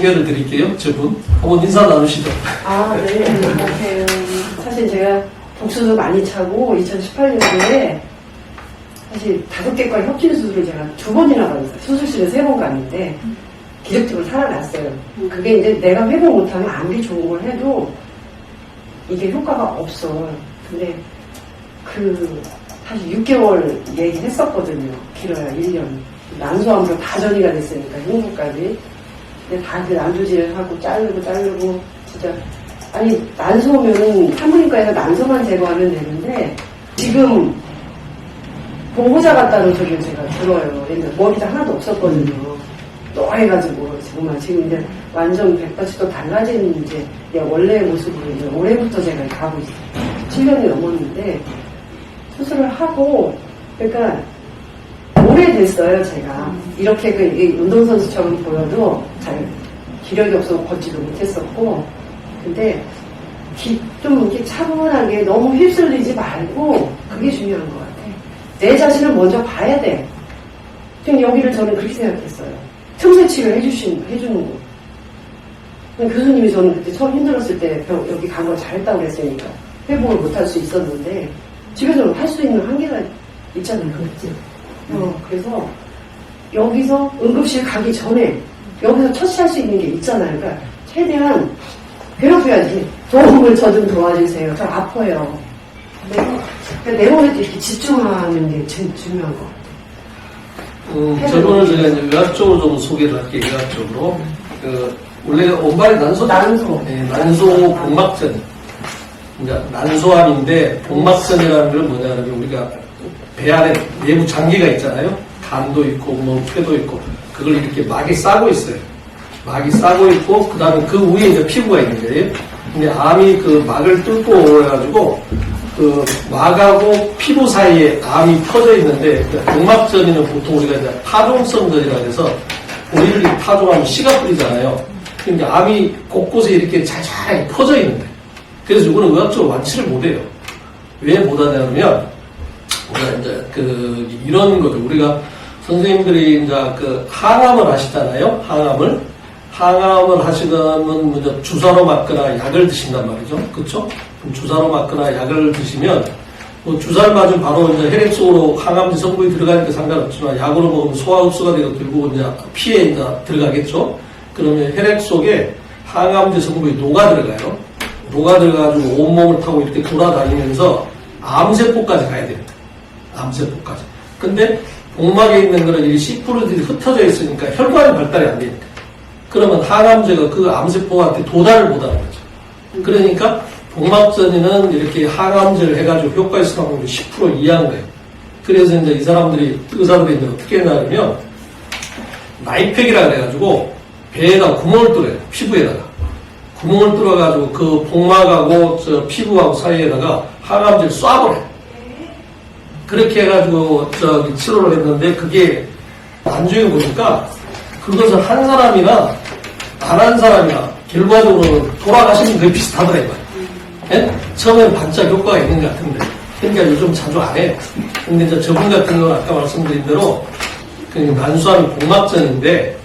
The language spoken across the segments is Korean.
소개를 드릴게요. 저분 한번 인사 나누시죠. 네. 안녕하세요. 사실 제가 복수도 많이 차고 2018년도에 사실 5개과 협진 수술을 제가 2번이나 받았어요. 수술실에 3번 갔는데 기적적으로 살아났어요. 그게 이제 내가 회복 못하면 아무리 좋은 걸 해도 이게 효과가 없어. 근데 사실 6개월 얘기했었거든요. 길어야 1년. 난소암으로 다 전이가 됐으니까 흉부까지. 근데 다 그 난조질을 하고 자르고 진짜 아니 난소면은 산부인과에서 난소만 제거하면 되는데 지금 보호자 같다는 소리를 제가 들어요. 옛날 머리도 하나도 없었거든요. 노해가지고 정말 지금 이제 완전 180도 달라진 이제 내 원래의 모습으로 이제 올해부터 제가 가고 있어요. 7년이 넘었는데 수술을 하고 그러니까 오래됐어요. 제가 이렇게 운동선수처럼 보여도 잘 기력이 없어서 걷지도 못했었고 근데 좀 이렇게 차분하게 너무 휩쓸리지 말고 그게 중요한 것 같아. 내 자신을 먼저 봐야 돼. 지금 여기를 저는 그렇게 생각했어요. 틈새치료 해주는 거. 교수님이 저는 그때 처음 힘들었을 때 여기 간 걸 잘했다고 그랬으니까 회복을 못할 수 있었는데 집에서는 할 수 있는 한계가 있잖아요. 그렇지? 그래서 여기서 응급실 가기 전에 여기서 처치할 수 있는 게 있잖아요. 그러니까 최대한 괴롭혀야지. 도움을 저 좀 도와주세요. 저 아파요. 그러니까 내 몸에 이렇게 집중하는 게 제일 중요한 것 같아요. 저분을 제가 이제 의학적으로 좀 소개를 할게요. 의학적으로. 원래 온발이 난소 복막전. 그러니까 난소암인데 복막전이라는 건 뭐냐면 우리가 배 안에 내부 장기가 있잖아요. 간도 있고 뭐 폐도 있고 그걸 이렇게 막이 싸고 있어요. 막이 싸고 있고 그 다음에 그 위에 이제 피부가 있는 거예요. 근데 암이 그 막을 뚫고 오래가지고 그 막하고 피부 사이에 암이 퍼져 있는데 복막전이는 보통 우리가 이제 파종성전이라 해서 우리를 파종하면 씨가 뿌리잖아요. 그러니까 암이 곳곳에 이렇게 잘 퍼져 있는데 그래서 이거는 의학적으로 완치를 못해요. 왜 못하냐면 우리가 이제 이런 거죠. 우리가 선생님들이 이제 항암을 하시잖아요. 항암을 하시면 먼저 주사로 맞거나 약을 드신단 말이죠. 그렇죠? 주사로 맞거나 약을 드시면 뭐 주사를 맞으면 바로 이제 혈액 속으로 항암제 성분이 들어가니까 상관없지만 약으로 먹으면 소화 흡수가 되고 결국 이제 피에 이제 들어가겠죠. 그러면 혈액 속에 항암제 성분이 녹아 들어가요. 녹아 들어가지고 온몸을 타고 이렇게 돌아다니면서 암세포까지 가야 됩니다. 암세포까지. 근데 복막에 있는 거는 이 C%들이 흩어져 있으니까 혈관이 발달이 안 되니까. 그러면 항암제가 그 암세포한테 도달을 못하는 거죠. 그러니까 복막전이는 이렇게 항암제를 해가지고 효과 있을 확률이 10% 이하인 거예요. 그래서 이제 이 사람들이, 의사들이 이제 어떻게 했냐면, 나이팩이라 그래가지고 배에다 구멍을 뚫어요. 피부에다가. 구멍을 뚫어가지고 그 복막하고 저 피부하고 사이에다가 항암제를 쏴버려요. 그렇게 해가지고 치료를 했는데 그게 나중에 보니까 그것을 한 사람이나 안 한 사람이나 결과적으로 돌아가시는 게 비슷하더라고요. 예? 처음에는 반짝 효과가 있는 것 같은데 그러니까 요즘 자주 안 해요. 근데 이제 저분 같은 경우는 아까 말씀드린 대로 난소암이 복막전인데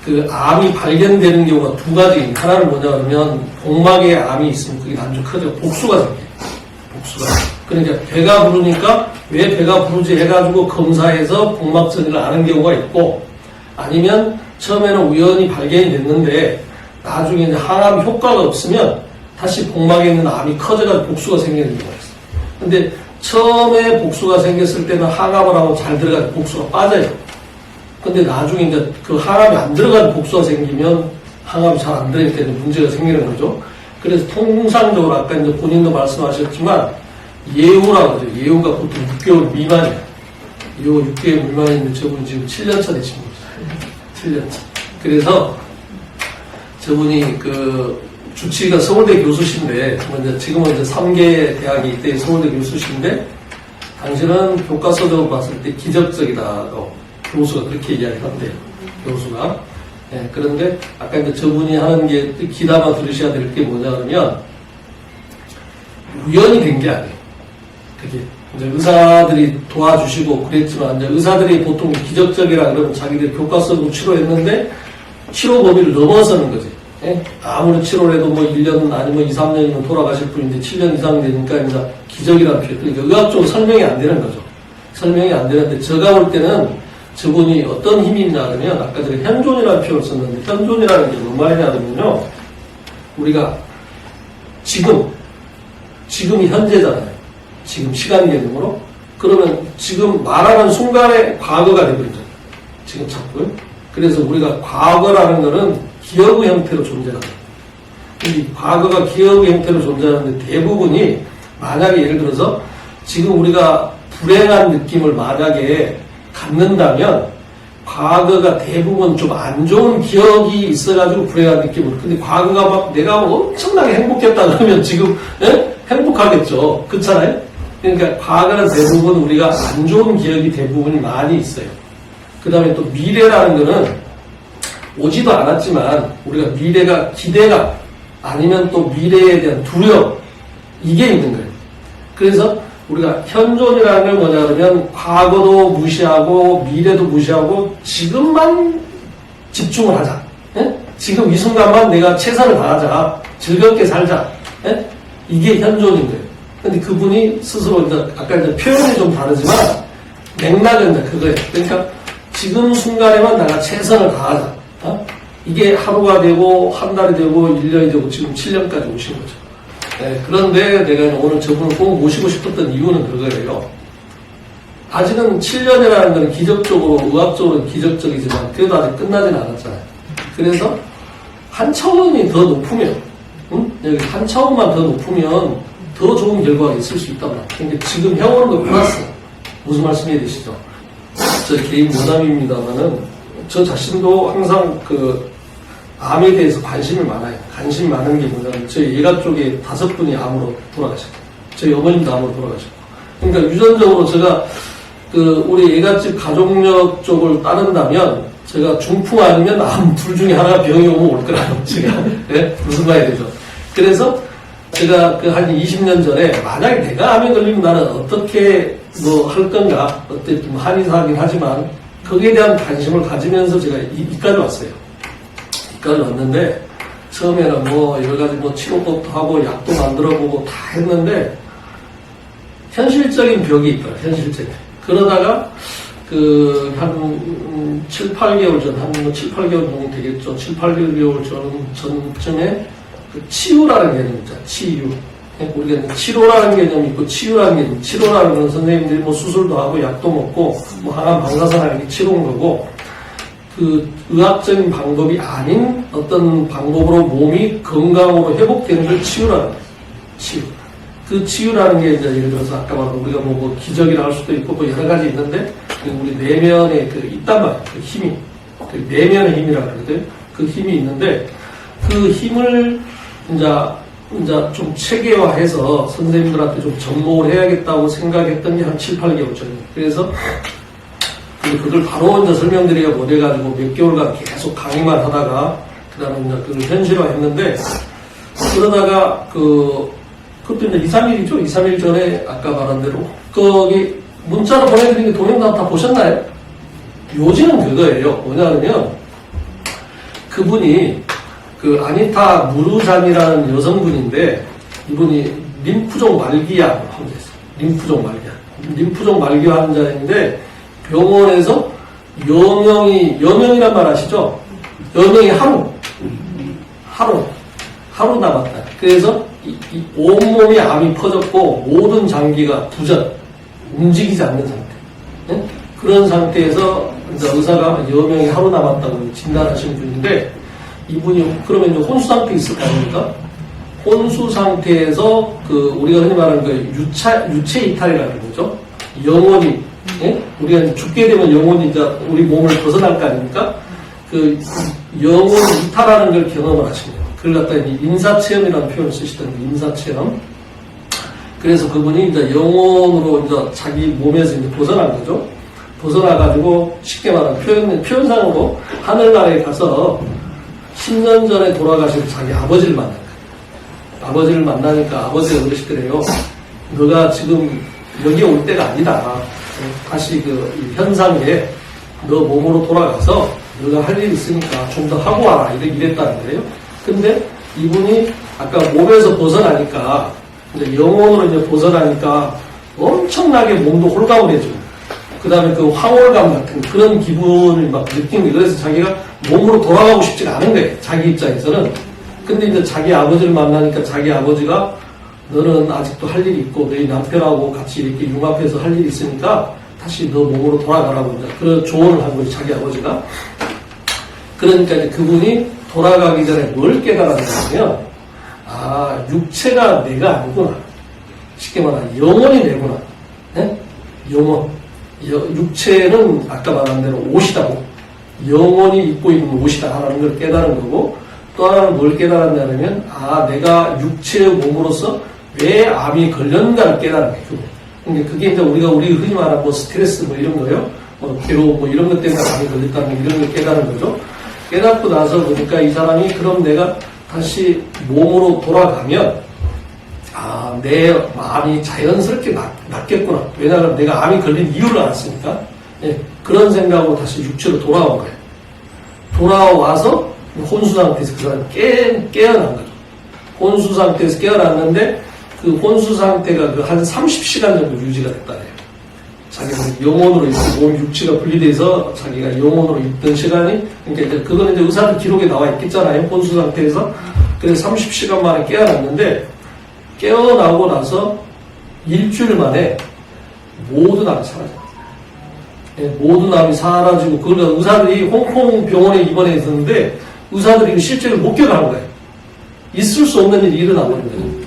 그 암이 발견되는 경우가 2가지. 하나는 뭐냐면 복막에 암이 있으면 그게 난조 커져 복수가 생겨요. 복수가. 그러니까 배가 부르니까 왜 배가 부르지 해가지고 검사해서 복막전이를 아는 경우가 있고 아니면 처음에는 우연히 발견이 됐는데 나중에 이제 항암 효과가 없으면 다시 복막에 있는 암이 커져가지고 복수가 생기는 경우가 있어요. 근데 처음에 복수가 생겼을 때는 항암을 하고 잘 들어가서 복수가 빠져요. 근데 나중에 이제 그 항암이 안 들어간 복수가 생기면 항암이 잘 안 들어갈 때는 문제가 생기는 거죠. 그래서 통상적으로 아까 이제 본인도 말씀하셨지만 예후라고 하죠. 예후가 보통 6개월 미만이에요. 예후 6개월 미만인데 저분이 지금 7년차 되신 거죠. 7년차. 그래서 저분이 주치의가 서울대 교수신데, 지금은 이제 3개 대학이 이때 서울대 교수신데, 당신은 교과서적으로 봤을 때 기적적이다고 교수가 그렇게 이야기한대요. 교수가. 네, 그런데 아까 이제 저분이 하는 게 귀담아 들으셔야 될 게 뭐냐 그러면 우연이 된 게 아니에요. 그게 이제 의사들이 도와주시고 그랬지만 이제 의사들이 보통 기적적이라 그러면 자기들 교과서로 치료했는데 치료 범위를 넘어서는 거지. 예? 아무리 치료를 해도 뭐 1년 아니면 2, 3년이면 돌아가실 분인데 7년 이상 되니까 이제 기적이라는 표현. 그러니까 의학적으로 설명이 안 되는 거죠. 설명이 안 되는데 제가 볼 때는 저분이 어떤 힘이 있냐 하면 아까 전에 현존이라는 표현을 썼는데 현존이라는 게 뭔 말이냐면요. 우리가 지금이 현재잖아요. 지금 시간 개념으로. 그러면 지금 말하는 순간에 과거가 되버리죠. 지금 자꾸요. 그래서 우리가 과거라는 거는 기억의 형태로 존재합니다. 이 과거가 기억의 형태로 존재하는데 대부분이 만약에 예를 들어서 지금 우리가 불행한 느낌을 만약에 갖는다면 과거가 대부분 좀 안 좋은 기억이 있어가지고 불행한 느낌을. 근데 과거가 막 내가 엄청나게 행복했다 그러면 지금 행복하겠죠. 그렇잖아요? 그러니까 과거는 대부분 우리가 안 좋은 기억이 대부분이 많이 있어요. 그 다음에 또 미래라는 거는 오지도 않았지만 우리가 미래가 기대가 아니면 또 미래에 대한 두려움 이게 있는 거예요. 그래서 우리가 현존이라는 걸 뭐냐 그러면 과거도 무시하고 미래도 무시하고 지금만 집중을 하자. 예? 지금 이 순간만 내가 최선을 다하자. 즐겁게 살자. 예? 이게 현존인 거예요. 근데 그분이 스스로 이제 아까 이제 표현이 좀 다르지만 맥락은 이제 그거예요. 그러니까 지금 순간에만 내가 최선을 다하자. 어? 이게 하루가 되고 한 달이 되고 1년이 되고 지금 7년까지 오신 거죠. 네, 그런데 내가 오늘 저분을 꼭 모시고 싶었던 이유는 그거예요. 아직은 7년이라는 건 기적적으로, 의학적으로 기적적이지만 그래도 아직 끝나진 않았잖아요. 그래서 한 차원이 더 높으면, 여기 한 차원만 더 높으면 더 좋은 결과가 있을 수 있단 말이에요. 그러니까 지금 형으로도 플러스. 무슨 말씀 이해되시죠? 저 개인 농담입니다만은 저 자신도 항상 암에 대해서 관심이 많아요. 관심이 많은 게 뭐냐면 저희 예가 쪽에 5분이 암으로 돌아가셨고 저희 어머님도 암으로 돌아가셨고 그러니까 유전적으로 제가 우리 예가집 가족력 쪽을 따른다면 제가 중풍 아니면 암 둘 중에 하나가 병이 오면 올 거라고 제가 네? 무슨 말이 되죠. 그래서 제가 한 20년 전에 만약에 내가 암에 걸리면 나는 어떻게 할 건가 어쨌든 한의사긴 하지만 거기에 대한 관심을 가지면서 제가 이까지 왔어요. 이까지 왔는데 처음에는 여러 가지 치료법도 하고 약도 만들어보고 다 했는데 현실적인 벽이 있더라. 현실적인. 그러다가 한 7, 8개월 전, 한 7, 8개월 정도 되겠죠. 7, 8개월 전쯤에 치유라는 개념이 있잖아. 치유. 우리가 치료라는 개념이 있고 치유라는 개념. 치료라는 건 선생님들이 수술도 하고 약도 먹고 항암 방사선하는 게 치료인 거고 의학적인 방법이 아닌 어떤 방법으로 몸이 건강으로 회복되는 걸 치유라는 거예요. 치유. 그 치유라는 게 이제 예를 들어서 아까 말한 우리가 기적이라 할 수도 있고 여러 가지 있는데 우리 내면에 있단 말이에요. 힘이. 내면의 힘이라고 그러거든요. 그 힘이 있는데 그 힘을 이제 좀 체계화해서 선생님들한테 좀 접목을 해야겠다고 생각했던 게 한 7, 8개월 전이에요. 그래서 그걸 바로 이제 설명드리기가 못해가지고 몇 개월간 계속 강의만 하다가 그 다음에 이제 그걸 현실화 했는데 그러다가 그것도 이제 2, 3일이죠. 2, 3일 전에 아까 말한 대로 거기 문자로 보내드린 게 동영상 다 보셨나요? 요지는 그거예요. 뭐냐면 그분이 아니타 무르잔이라는 여성분인데 이분이 림프종 말기암 환자였어요. 림프종 말기 환자인데 병원에서 여명이란 말 아시죠? 여명이 하루 남았다. 그래서 온몸이 암이 퍼졌고 모든 장기가 부전, 움직이지 않는 상태. 네? 그런 상태에서 이제 의사가 여명이 하루 남았다고 진단하신 분인데 이분이 그러면 이제 혼수 상태에 있을 거 아닙니까? 혼수 상태에서 우리가 흔히 말하는 유체 이탈이라는 거죠. 영혼이 예? 우리가 이제 죽게 되면 영혼이 이제 우리 몸을 벗어날 거 아닙니까? 영혼 이탈하는 걸 경험을 하신 거예요. 그걸 갖다가 인사체험이라는 표현을 쓰시던데 인사체험. 그래서 그분이 이제 영혼으로 이제 자기 몸에서 이제 벗어난 거죠. 벗어나가지고 쉽게 말하면 표현상으로 하늘나라에 가서 10년 전에 돌아가신 자기 아버지를 만난 거예요. 아버지를 만나니까 아버지가 그러시더래요. 너가 지금 여기 올 때가 아니다. 다시 이 현상에 너 몸으로 돌아가서 너가 할 일 있으니까 좀 더 하고 와라. 이랬다는 거예요. 근데 이분이 아까 몸에서 벗어나니까, 이제 영혼으로 이제 벗어나니까 엄청나게 몸도 홀가분해지고, 그 다음에 그 황홀감 같은 그런 기분을 막 느끼는 거예요. 그래서 자기가 몸으로 돌아가고 싶지가 않은 거예요. 자기 입장에서는. 근데 이제 자기 아버지를 만나니까 자기 아버지가 너는 아직도 할 일이 있고 너희 남편하고 같이 이렇게 융합해서 할 일이 있으니까 다시 너 몸으로 돌아가라고 이제 그런 조언을 한 거예요. 자기 아버지가. 그러니까 이제 그분이 돌아가기 전에 뭘 깨달았냐면, 아, 육체가 내가 아니구나. 쉽게 말하면 영혼이 내구나. 네? 영혼. 육체는 아까 말한 대로 옷이다고. 영혼이 입고 있는 옷이다 하는 걸 깨달은 거고, 또 하나는 뭘 깨달았냐면, 아, 내가 육체의 몸으로서 왜 암이 걸렸는가를 깨달은 거예요. 그러니까 그게 이제 우리 흔히 말하는 뭐 스트레스 뭐 이런 거요. 뭐 괴로움 뭐 이런 것 때문에 암이 걸렸다는 이런 걸 깨달은 거죠. 깨닫고 나서 보니까 이 사람이 그럼 내가 다시 몸으로 돌아가면, 아, 내 마음이 자연스럽게 낫겠구나. 왜냐하면 내가 암이 걸린 이유를 알았으니까. 예, 그런 생각으로 다시 육체로 돌아온 거예요. 돌아와서 혼수 상태에서 그 사람이 깨어난 거죠. 혼수 상태에서 깨어났는데 그 혼수 상태가 그 한 30시간 정도 유지가 됐다네요. 자기가 영혼으로 있고 몸 육체가 분리돼서 자기가 영혼으로 있던 시간이, 그러니까 이제 그거는 이제 의사들 기록에 나와 있겠잖아요. 혼수 상태에서. 그래서 30시간 만에 깨어났는데, 깨어나고 나서 일주일 만에 모든 암이 사라졌어요. 예, 모든 암이 사라지고, 그걸 의사들이 홍콩 병원에 입원해 있었는데, 의사들이 실제로 목격하는 거예요. 있을 수 없는 일이 일어나버린 거예요.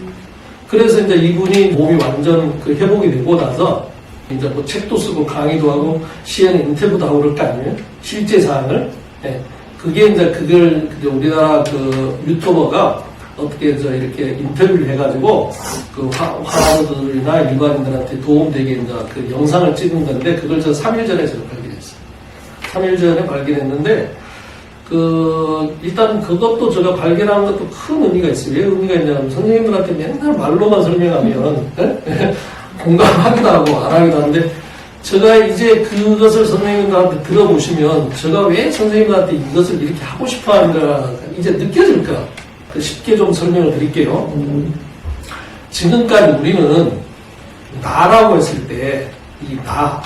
그래서 이제 이분이 몸이 완전 그 회복이 되고 나서, 이제 뭐 책도 쓰고 강의도 하고 CNN 인터뷰도 하고 그럴 거 아니에요? 실제 사항을. 예. 그게 이제 그걸 우리나라 그 유튜버가 어떻게 이렇게 인터뷰를 해가지고 그 환우들이나 일반인들한테 도움되게 이제 그 영상을 찍은 건데 그걸 저 3일 전에 제가 발견했어요. 3일 전에 발견했는데 일단 그것도 제가 발견한 것도 큰 의미가 있어요. 왜 의미가 있냐면 선생님들한테 맨날 말로만 설명하면 공감하기도 하고 안 하기도 하는데 제가 이제 그것을 선생님들한테 들어보시면 제가 왜 선생님들한테 이것을 이렇게 하고 싶어 하는가 이제 느껴질 거야. 쉽게 좀 설명을 드릴게요. 지금까지 우리는 나라고 했을 때 이 나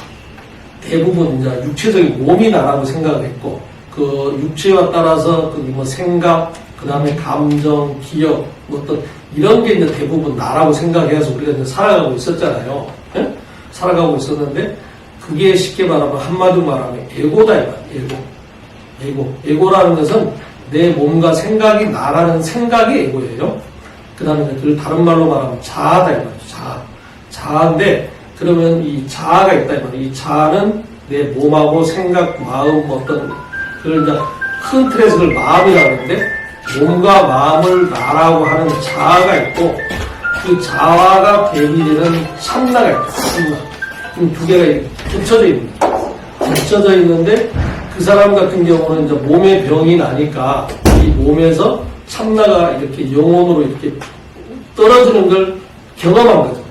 대부분 이제 육체적인 몸이 나라고 생각을 했고 그 육체와 따라서 그 뭐 생각 그 다음에 감정, 기억 뭐 어떤 이런 게 이제 대부분 나라고 생각해서 우리가 이제 살아가고 있었잖아요. 예? 살아가고 있었는데 그게 쉽게 말하면 한마디로 말하면 에고다 이 말이에요. 에고라는 것은 내 몸과 생각이 나라는 생각이 에고예요. 그 다음에 그걸 다른 말로 말하면 자아다 이 말이죠. 자아인데 그러면 이 자아가 있다 이 말이에요. 이 자아는 내 몸하고 생각, 마음 어떤 그걸 이제 큰 틀에서 그걸 마음이라고 하는데 몸과 마음을 나라고 하는 자아가 있고 그 자아가 대비되는 참나가 있다. 참나. 두 개가 붙여져 있습니다. 붙여져 있는데 그 사람 같은 경우는 이제 몸에 병이 나니까 이 몸에서 참나가 이렇게 영혼으로 이렇게 떨어지는 걸 경험한 거죠.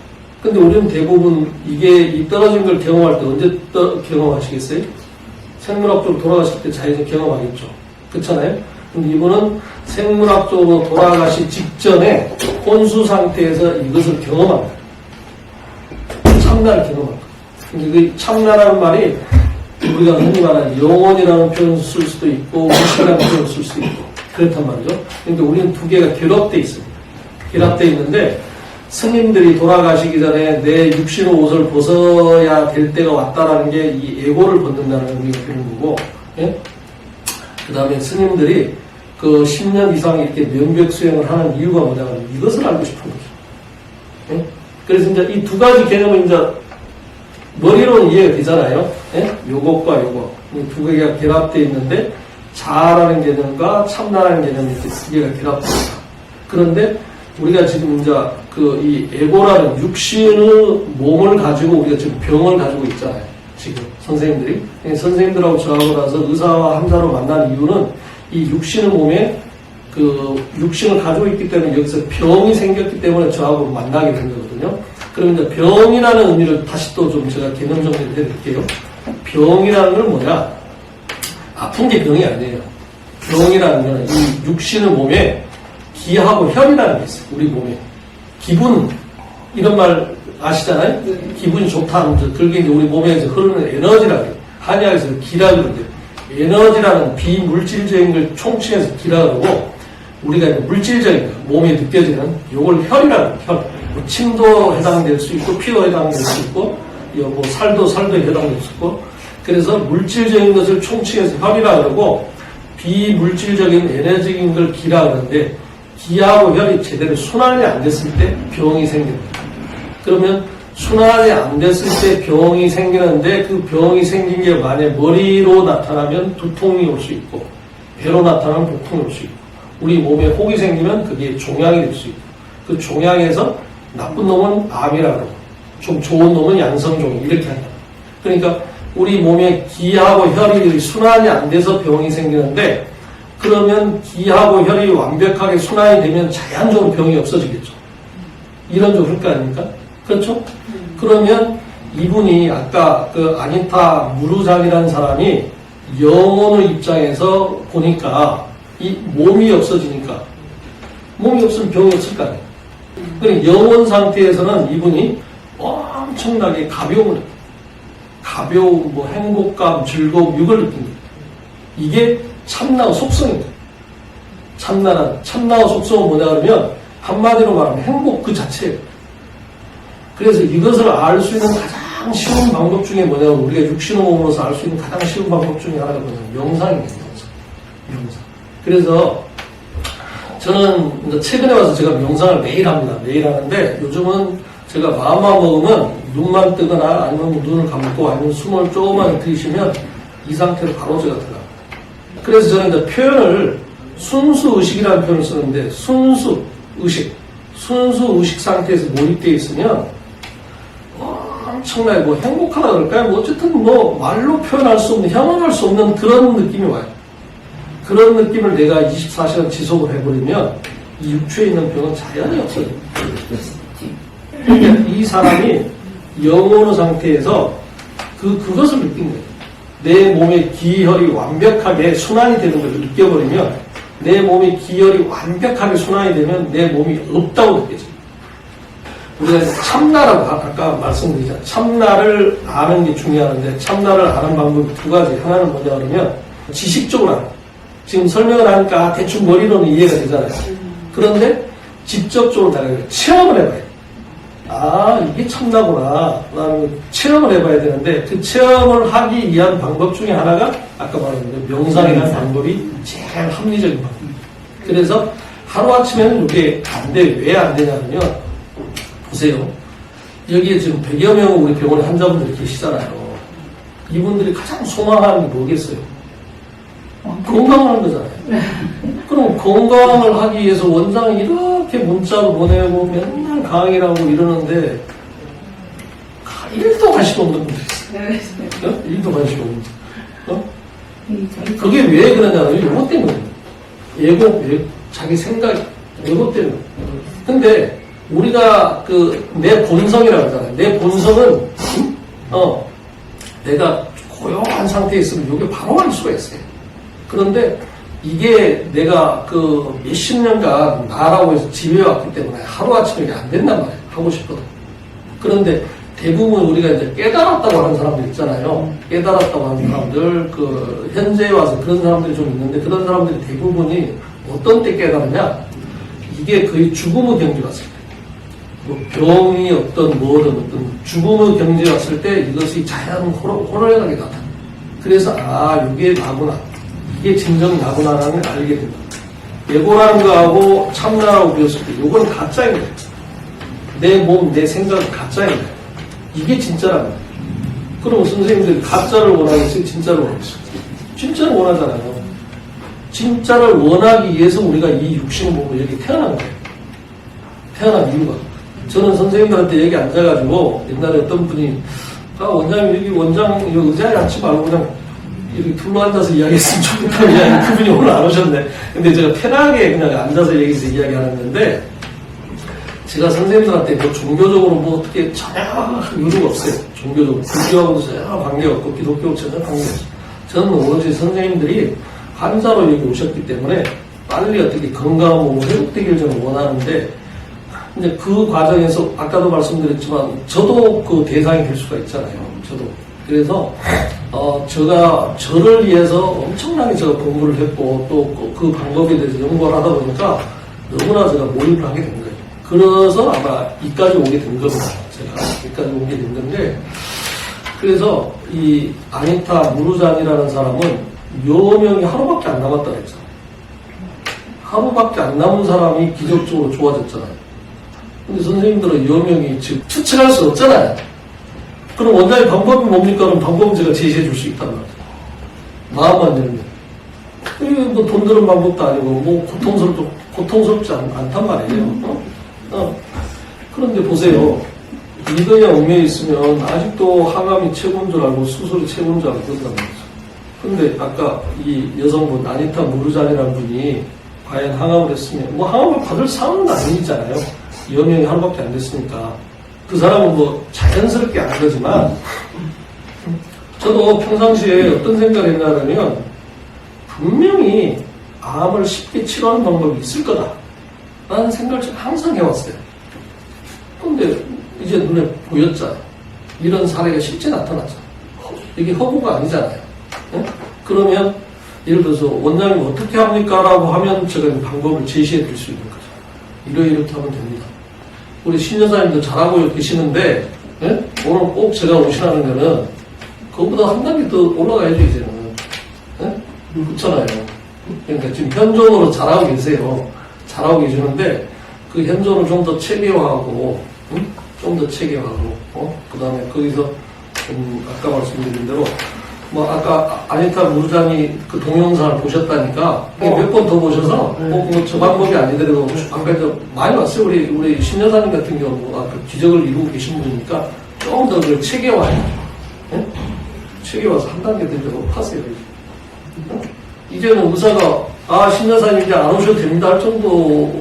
근데 우리는 대부분 이 떨어진 걸 경험할 때 언제 경험하시겠어요? 생물학적으로 돌아가실 때 자연히 경험하겠죠. 그렇잖아요? 근데 이분은 생물학적으로 돌아가시 직전에 혼수 상태에서 이것을 경험합니다. 참나를 경험합니다. 근데 그 참나라는 말이 우리가 흔히 말하는 영혼이라는 표현을 쓸 수도 있고 무시라는 표현을 쓸 수도 있고 그렇단 말이죠. 그러니까 우리는 두 개가 결합되어 있습니다. 결합되어 있는데 스님들이 돌아가시기 전에 내 육신의 옷을 벗어야 될 때가 왔다라는 게 이 에고를 벗는다는 의미가 되는 거고, 예? 그 다음에 스님들이 그 10년 이상 이렇게 명백 수행을 하는 이유가 뭐냐면 이것을 알고 싶은 거죠. 예? 그래서 이제 이 두 가지 개념은 이제 머리로는 이해가 되잖아요. 예? 요것과 요거. 이 두 개가 결합되어 있는데 자아라는 개념과 참나라는 개념이 이렇게 두 개가 결합되어 있다. 그런데 우리가 지금 이제 이 에고라는 육신의 몸을 가지고 우리가 지금 병을 가지고 있잖아요. 지금 선생님들이. 선생님들하고 저하고 나서 의사와 환자로 만난 이유는 이 육신의 몸에 그 육신을 가지고 있기 때문에 여기서 병이 생겼기 때문에 저하고 만나게 된 거거든요. 그럼 이제 병이라는 의미를 다시 또 좀 제가 개념 정리를 해드릴게요. 병이라는 건 뭐냐? 아픈 게 병이 아니에요. 병이라는 거는 이 육신의 몸에 기하고 혈이라는 게 있어요. 우리 몸에. 기분, 이런 말 아시잖아요? 기분이 좋다 하면 그게 이제 우리 몸에 이제 흐르는 에너지라고 해요. 한의학에서 기라 그러는데, 에너지라는 비물질적인 걸 총칭해서 기라 그러고, 우리가 물질적인 거, 몸에 느껴지는 요걸 혈이라고 해요. 혈. 뭐 침도 해당될 수 있고, 피도 해당될 수 있고, 뭐 살도 해당될 수 있고, 그래서 물질적인 것을 총칭해서 혈이라 그러고, 비물질적인 에너지적인 걸 기라 그러는데, 기하고 혈이 제대로 순환이 안 됐을 때 병이 생깁니다. 그러면 순환이 안 됐을 때 병이 생기는데 그 병이 생긴 게 만약 머리로 나타나면 두통이 올 수 있고 배로 나타나면 복통이 올 수 있고 우리 몸에 혹이 생기면 그게 종양이 될 수 있고 그 종양에서 나쁜 놈은 암이라고 하고 좀 좋은 놈은 양성종 이렇게 한다. 그러니까 우리 몸에 기하고 혈이 순환이 안 돼서 병이 생기는데 그러면 기하고 혈이 완벽하게 순환이 되면 자연적으로 병이 없어지겠죠. 이런 좀 그럴 거 아닙니까? 그렇죠? 그러면 이분이 아까 그 아니타 무르장이라는 사람이 영혼의 입장에서 보니까 이 몸이 없어지니까 몸이 없으면 병이 없을 거 아니에요. 그러니까 영혼 상태에서는 이분이 엄청나게 가벼운 뭐 행복감, 즐거움, 이걸 느낍니다. 이게 참나의 속성입니다. 참나의 속성은 뭐냐 그러면 한마디로 말하면 행복 그 자체예요. 그래서 이것을 알 수 있는 가장 쉬운 방법 중에 뭐냐면 우리가 육신의 몸으로서 알 수 있는 가장 쉬운 방법 중에 하나가 뭐냐면 명상입니다. 명상. 그래서 저는 최근에 와서 제가 명상을 매일 합니다. 매일 하는데 요즘은 제가 마음만 먹으면 눈만 뜨거나 아니면 눈을 감고 아니면 숨을 조금만 들이쉬면 이 상태로 바로 제가 들어가요. 그래서 저는 이제 표현을 순수의식이라는 표현을 쓰는데 순수의식 상태에서 몰입되어 있으면 엄청나게 뭐 행복하다 그럴까요? 뭐 어쨌든 뭐 말로 표현할 수 없는, 형언할 수 없는 그런 느낌이 와요. 그런 느낌을 내가 24시간 지속을 해버리면 이 육체에 있는 병은 자연히 없어져요. 그러니까 이 사람이 영혼의 상태에서 그것을 느낀 거예요. 내 몸의 기혈이 완벽하게 순환이 되는 걸 느껴버리면 내 몸의 기혈이 완벽하게 순환이 되면 내 몸이 없다고 느껴져요. 우리가 참나라고 아까 말씀드리자. 참나를 아는 게 중요한데 참나를 아는 방법이 두 가지. 하나는 뭐냐 그러면 지식적으로 아는. 지금 설명을 하니까 대충 머리로는 이해가 되잖아요. 그런데 직접적으로 다르게 체험을 해봐야 돼요. 아, 이게 참나구나. 그다음에 체험을 해봐야 되는데 그 체험을 하기 위한 방법 중에 하나가 아까 말한 명상이라는 방법이 제일 합리적인 방법. 그래서 하루아침에는 이게 안 돼요. 왜 안 되냐면요. 보세요. 여기에 지금 100여 명 우리 병원에 환자분들이 계시잖아요. 이분들이 가장 소망하는 게 뭐겠어요? 건강하는 거잖아요. 그럼 건강을 하기 위해서 원장이 이렇게 문자로 보내고 맨날 강의라고 이러는데 1도 관심 없는 분들이 있어요. 1도 관심 없는 분들. 그게 왜 그러냐면 이것 때문에 자기 생각 이것 때문에. 근데 우리가 내 본성이라고 하잖아요. 내 본성은 내가 고요한 상태에 있으면 이게 바로 알 수가 있어요. 그런데 이게 내가 몇십 년간 나라고 해서 지배해왔기 때문에 하루아침에 이게 안 된단 말이에요. 하고 싶거든. 그런데 대부분 우리가 이제 깨달았다고 하는 사람들 있잖아요. 깨달았다고 하는 사람들, 현재에 와서 그런 사람들이 좀 있는데 그런 사람들이 대부분이 어떤 때 깨달았냐? 이게 거의 죽음의 경지에 왔을 때. 뭐 병이 어떤 죽음의 경지에 왔을 때 이것이 자연 호로하게 나타나. 그래서 이게 나구나. 이게 진정 나구나라는 걸 알게 된다. 예고라는 거하고 참나라고 배웠을 때 이건 가짜인 거예요. 내 몸, 내 생각은 가짜인 거예요. 이게 진짜라는 거예요. 그럼 선생님들이 가짜를 원하겠어요? 진짜를 원하겠어요? 진짜를 원하잖아요. 진짜를 원하기 위해서 우리가 이 육신의 몸을 여기 태어난 거예요. 태어난 이유가. 저는 선생님들한테 여기 앉아가지고 옛날에 어떤 분이 원장님 여기 의자에 앉지 말고 그냥 이렇게 둘러앉아서 이야기했으면 좋겠다는 이야기 그분이 오늘 안 오셨네. 근데 제가 편하게 그냥 앉아서 여기서 이야기하는 건데 제가 선생님들한테 뭐 종교적으로 뭐 어떻게 전혀 의무가 없어요. 종교적으로. 불교하고도 전혀 관계가 없고 기독교하고 전혀 관계가 없어요. 저는 오로지 선생님들이 환자로 여기 오셨기 때문에 빨리 어떻게 건강한 몸으로 회복되길 저는 원하는데, 근데 그 과정에서 아까도 말씀드렸지만 저도 그 대상이 될 수가 있잖아요. 저도. 그래서 제가 저를 위해서 엄청나게 제가 공부를 했고 또 그 방법에 대해서 연구를 하다 보니까 너무나 제가 몰입을 하게 된 거예요. 그래서 아마 이까지 오게 된 겁니다. 제가 이까지 오게 된 건데, 그래서 이 아니타 무르잔이라는 사람은 여명이 하루밖에 안 남았다 그랬죠. 하루밖에 안 남은 사람이 기적적으로 좋아졌잖아요. 근데 선생님들은 여명이 지금 추측할 수 없잖아요. 그럼 원장의 방법이 뭡니까? 그럼 방법은 제가 제시해 줄 수 있단 말이에요. 마음만 열면. 이게 뭐 돈 드는 방법도 아니고, 뭐 고통스럽지 않단 말이에요. 그런데 보세요. 이거야 웅에 있으면 아직도 항암이 최고인 줄 알고 수술이 최고인 줄 알고 그런단 말이죠. 근데 아까 이 여성분, 아니타 무르잔이라는 분이 과연 항암을 했으면, 뭐 항암을 받을 상황은 아니잖아요. 여명이 하루밖에 안 됐으니까. 그 사람은 뭐 자연스럽게 한 거지만, 저도 평상시에 어떤 생각을 했냐면, 분명히 암을 쉽게 치료하는 방법이 있을 거다라는 생각을 제가 항상 해왔어요. 근데 이제 눈에 보였잖아요. 이런 사례가 실제 나타났잖아요. 이게 허구가 아니잖아요. 네? 그러면 예를 들어서 원장님 어떻게 합니까? 라고 하면 제가 방법을 제시해 드릴 수 있는 거죠. 이렇게 하면 됩니다. 우리 신여사님도 잘하고 계시는데, 네? 오늘 꼭 제가 오시라는 거는 그것보다 한 단계 더 올라가야죠, 이제는. 네? 그렇잖아요. 그러니까 지금 현존으로 잘하고 계세요. 잘하고 계시는데, 그 현존을 좀 더 체계화하고, 좀 더 체계화하고, 그 다음에 거기서 아까 말씀드린 대로, 뭐 아까 아니타 무르잔이 그 동영상을 보셨다니까 몇 번 더 보셔서 뭐 저 방법이 아니더라도 아까 많이 왔어요. 우리 신여사님 같은 경우 그 기적을 이루고 계신 분이니까 조금 더 그걸 체계화해요. 네? 체계화해서 한 단계 더 높아세요. 이제는 의사가 신여사님 이제 안 오셔도 됩니다 할 정도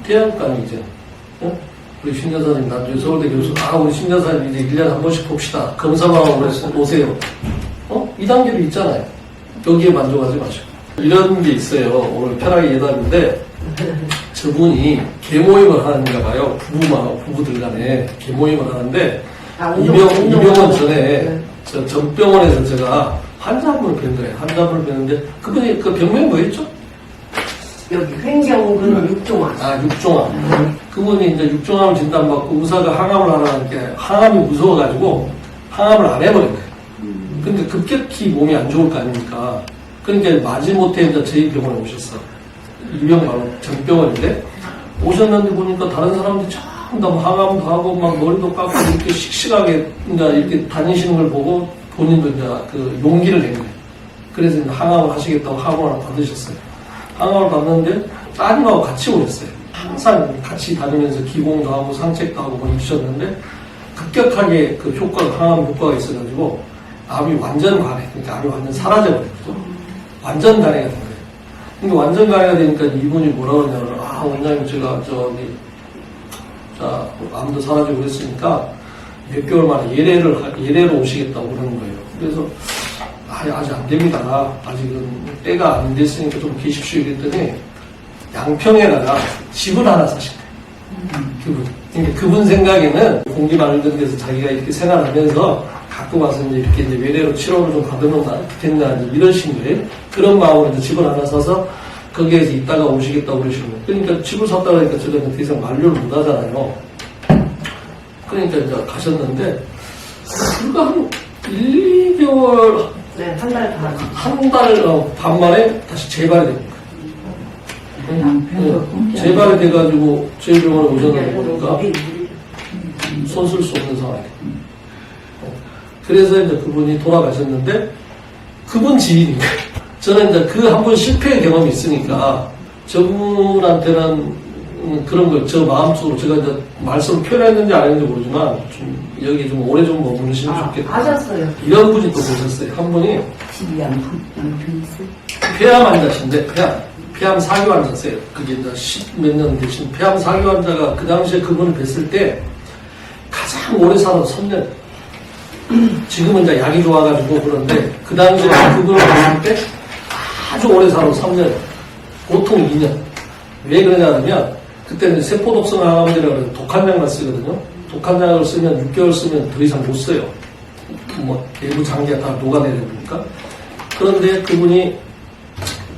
돼야 거 아니에요. 이제. 네? 우리 신여사님, 나중에 서울대 교수, 우리 신여사님 이제 1년에 한 번씩 봅시다. 검사만 하고 오세요. 이 단계도 있잖아요. 여기에 만족하지 마시고. 이런 게 있어요. 오늘 편하게 예답인데, 저분이 개모임을 하는가 봐요. 부부들 간에 개모임을 하는데, 이병원 전에, 저 전병원에서 제가 환자 한 분을 뵌 거예요. 환자 한 분을 뵀는데, 그분이 그 병명이 뭐였죠? 여기 횡경근 육종암. 육종암. 그분이 이제 육종암을 진단받고 의사가 항암을 하라는게 항암이 무서워가지고 항암을 안 해버린 거예요. 근데 급격히 몸이 안 좋을 거 아닙니까? 그러니까 마지못해 이제 저희 병원에 오셨어. 이병 바로 전병원인데 오셨는데 보니까 다른 사람들이 전부 다 항암도 하고 막 머리도 깎고 이렇게 씩씩하게 이제 이렇게 다니시는 걸 보고 본인도 이제 그 용기를 낸 거예요. 그래서 이제 항암을 하시겠다고 항암을 받으셨어요. 항암을 받는데 따님하고 같이 오셨어요. 항상 같이 다니면서 기공도 하고 상책도 하고 보내주셨는데 급격하게 그 효과가, 항암 효과가 있어가지고 암이 완전 간해. 그러니까 암이 완전 사라져버렸죠. 완전 간해가 된 거예요. 근데 완전 간해가 되니까 이분이 뭐라 그러냐면, 원장님 제가 암도 사라지고 그랬으니까 몇 개월 만에 예래로 오시겠다고 그러는 거예요. 그래서 아직 안 됩니다. 아직은 때가 안 됐으니까 좀 계십시오. 이랬더니 양평에다가 집을 하나 사신 거예요. 그분. 그러니까 그분 생각에는 공기 맑은 데서 자기가 이렇게 생활하면서 갖고 와서 이렇게 이제 외래로 치료를 좀 받으면 좋겠나 이러신 거예요. 그런 마음으로 이제 집을 하나 사서 거기에서 있다가 오시겠다고 그러시는 거예요. 그러니까 집을 샀다 그러니까 제가 더 이상 만류를 못 하잖아요. 그러니까 이제 가셨는데 불과 한 1, 2개월 네, 한 달 반. 한 달 반 만에 다시 재발이 됩니다. 재발이 돼가지고 저희 병원에 오셨는데 보니까 손 쓸 수 없는 상황이에요. 그래서 이제 그분이 돌아가셨는데 그분 지인인 거예요. 저는 이제 그 한 번 실패의 경험이 있으니까 저분한테는 그런 걸 저 마음속으로 제가 이제 말씀 표현했는지 안 했는지 모르지만 좀 여기 좀 오래 좀 머무르시면 좋겠다. 하셨어요. 이런 분이 또 보셨어요. 한 분이 집이 양평 있어요? 폐암 환자신데 폐암 사기 환자세요. 그게 이제 10몇 년 되신 폐암 사기 환자가 그 당시에 그분을 뵀을 때 가장 오래 살아서 3년. 지금은 이제 약이 좋아가지고 그런데 그 당시에 그분을 봤을 때 아주 오래 살아 3년, 보통 2년. 왜 그러냐면 그때는 세포독성 항암제라고 독한 약만 쓰거든요. 독한 약을 쓰면 6개월 쓰면 더 이상 못 써요. 뭐 내부 장기가 다 녹아내려니까. 그런데 그분이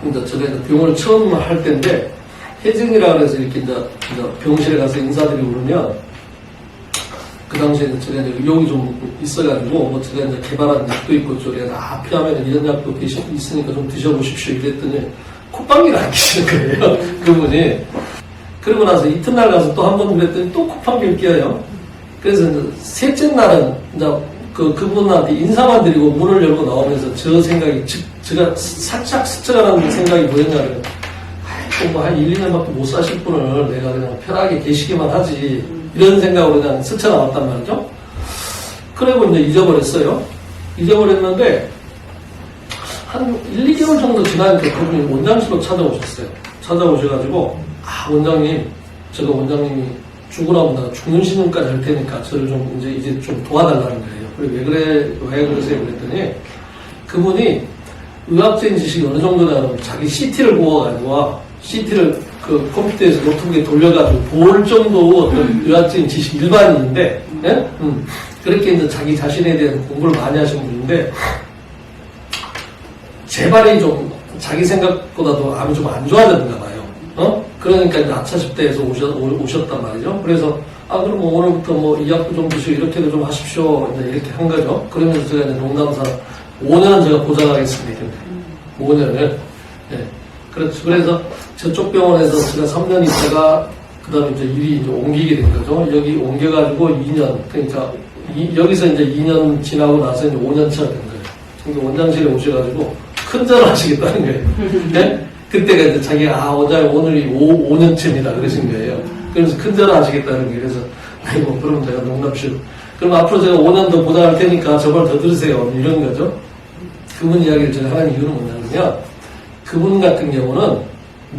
이제 제가 병원을 처음 할 때인데 혜증이라 그래서 이렇게 이제 병실에 가서 인사드리고 그러면 그 당시에 제가 이제 의욕이 좀 있어가지고 뭐 제가 이제 개발한 약도 있고 저래서 피하면 이런 약도 있으니까 좀 드셔보십시오 이랬더니 콧방귀를 안 끼시는 거예요. 그분이. 그러고 나서 이튿날 가서 또 한 번 그랬더니 또 콧방귀를 껴요. 그래서 이제 셋째 날은 이제 그분한테 인사만 드리고 문을 열고 나오면서 저 생각이 제가 살짝 스쳐가는 생각이 뭐였냐면 뭐 한 1, 2년밖에 못 사실 분을 내가 그냥 편하게 계시기만 하지 이런 생각으로 그냥 스쳐 나왔단 말이죠. 그리고 이제 잊어버렸어요. 잊어버렸는데 한 1, 2개월 정도 지나니까 그분이 원장실로 찾아오셨어요. 찾아오셔가지고 원장님 제가 원장님이 죽으라고 나 죽는 신용까지 할 테니까 저를 좀 이제 좀 도와달라는 거예요. 그리고 왜 그러세요? 그랬더니 그분이 의학적인 지식이 어느 정도냐면 자기 CT를 구워가지고 CT를 그 컴퓨터에서 노트북에 돌려가지고 볼 정도 어떤 의학적인 지식 일반인인데, 예? 그렇게 이제 자기 자신에 대한 공부를 많이 하신 분인데, 재발이 좀 자기 생각보다도 암이 좀 안 좋아졌나 봐요. 그러니까 이제 아차십대에서 오셨단 말이죠. 그래서, 그럼 뭐 오늘부터 뭐 이 약도 좀 드시고 이렇게도 좀 하십시오. 이제 이렇게 한 거죠. 그러면서 제가 이제 농담사 5년은 제가 보장하겠습니다. 5년을. 예. 그렇죠. 그래서 저쪽 병원에서 제가 3년 있다가 그 다음에 이제 일이 이제 옮기게 된 거죠. 여기 옮겨가지고 2년, 그러니까 여기서 이제 2년 지나고 나서 이제 5년 차가 된 거예요. 그러니까 원장실에 오셔가지고 큰절을 하시겠다는 거예요. 네? 그때가 이제 자기가 원장님 오늘이 5년째입니다. 그러신 거예요. 그래서 큰절을 하시겠다는 거예요. 그래서 아이고 그럼 제가 농담시고 그럼 앞으로 제가 5년 더 보장할 테니까 저걸 더 들으세요. 이런 거죠. 그분 이야기를 제가 하는 이유는 뭐냐면 그분 같은 경우는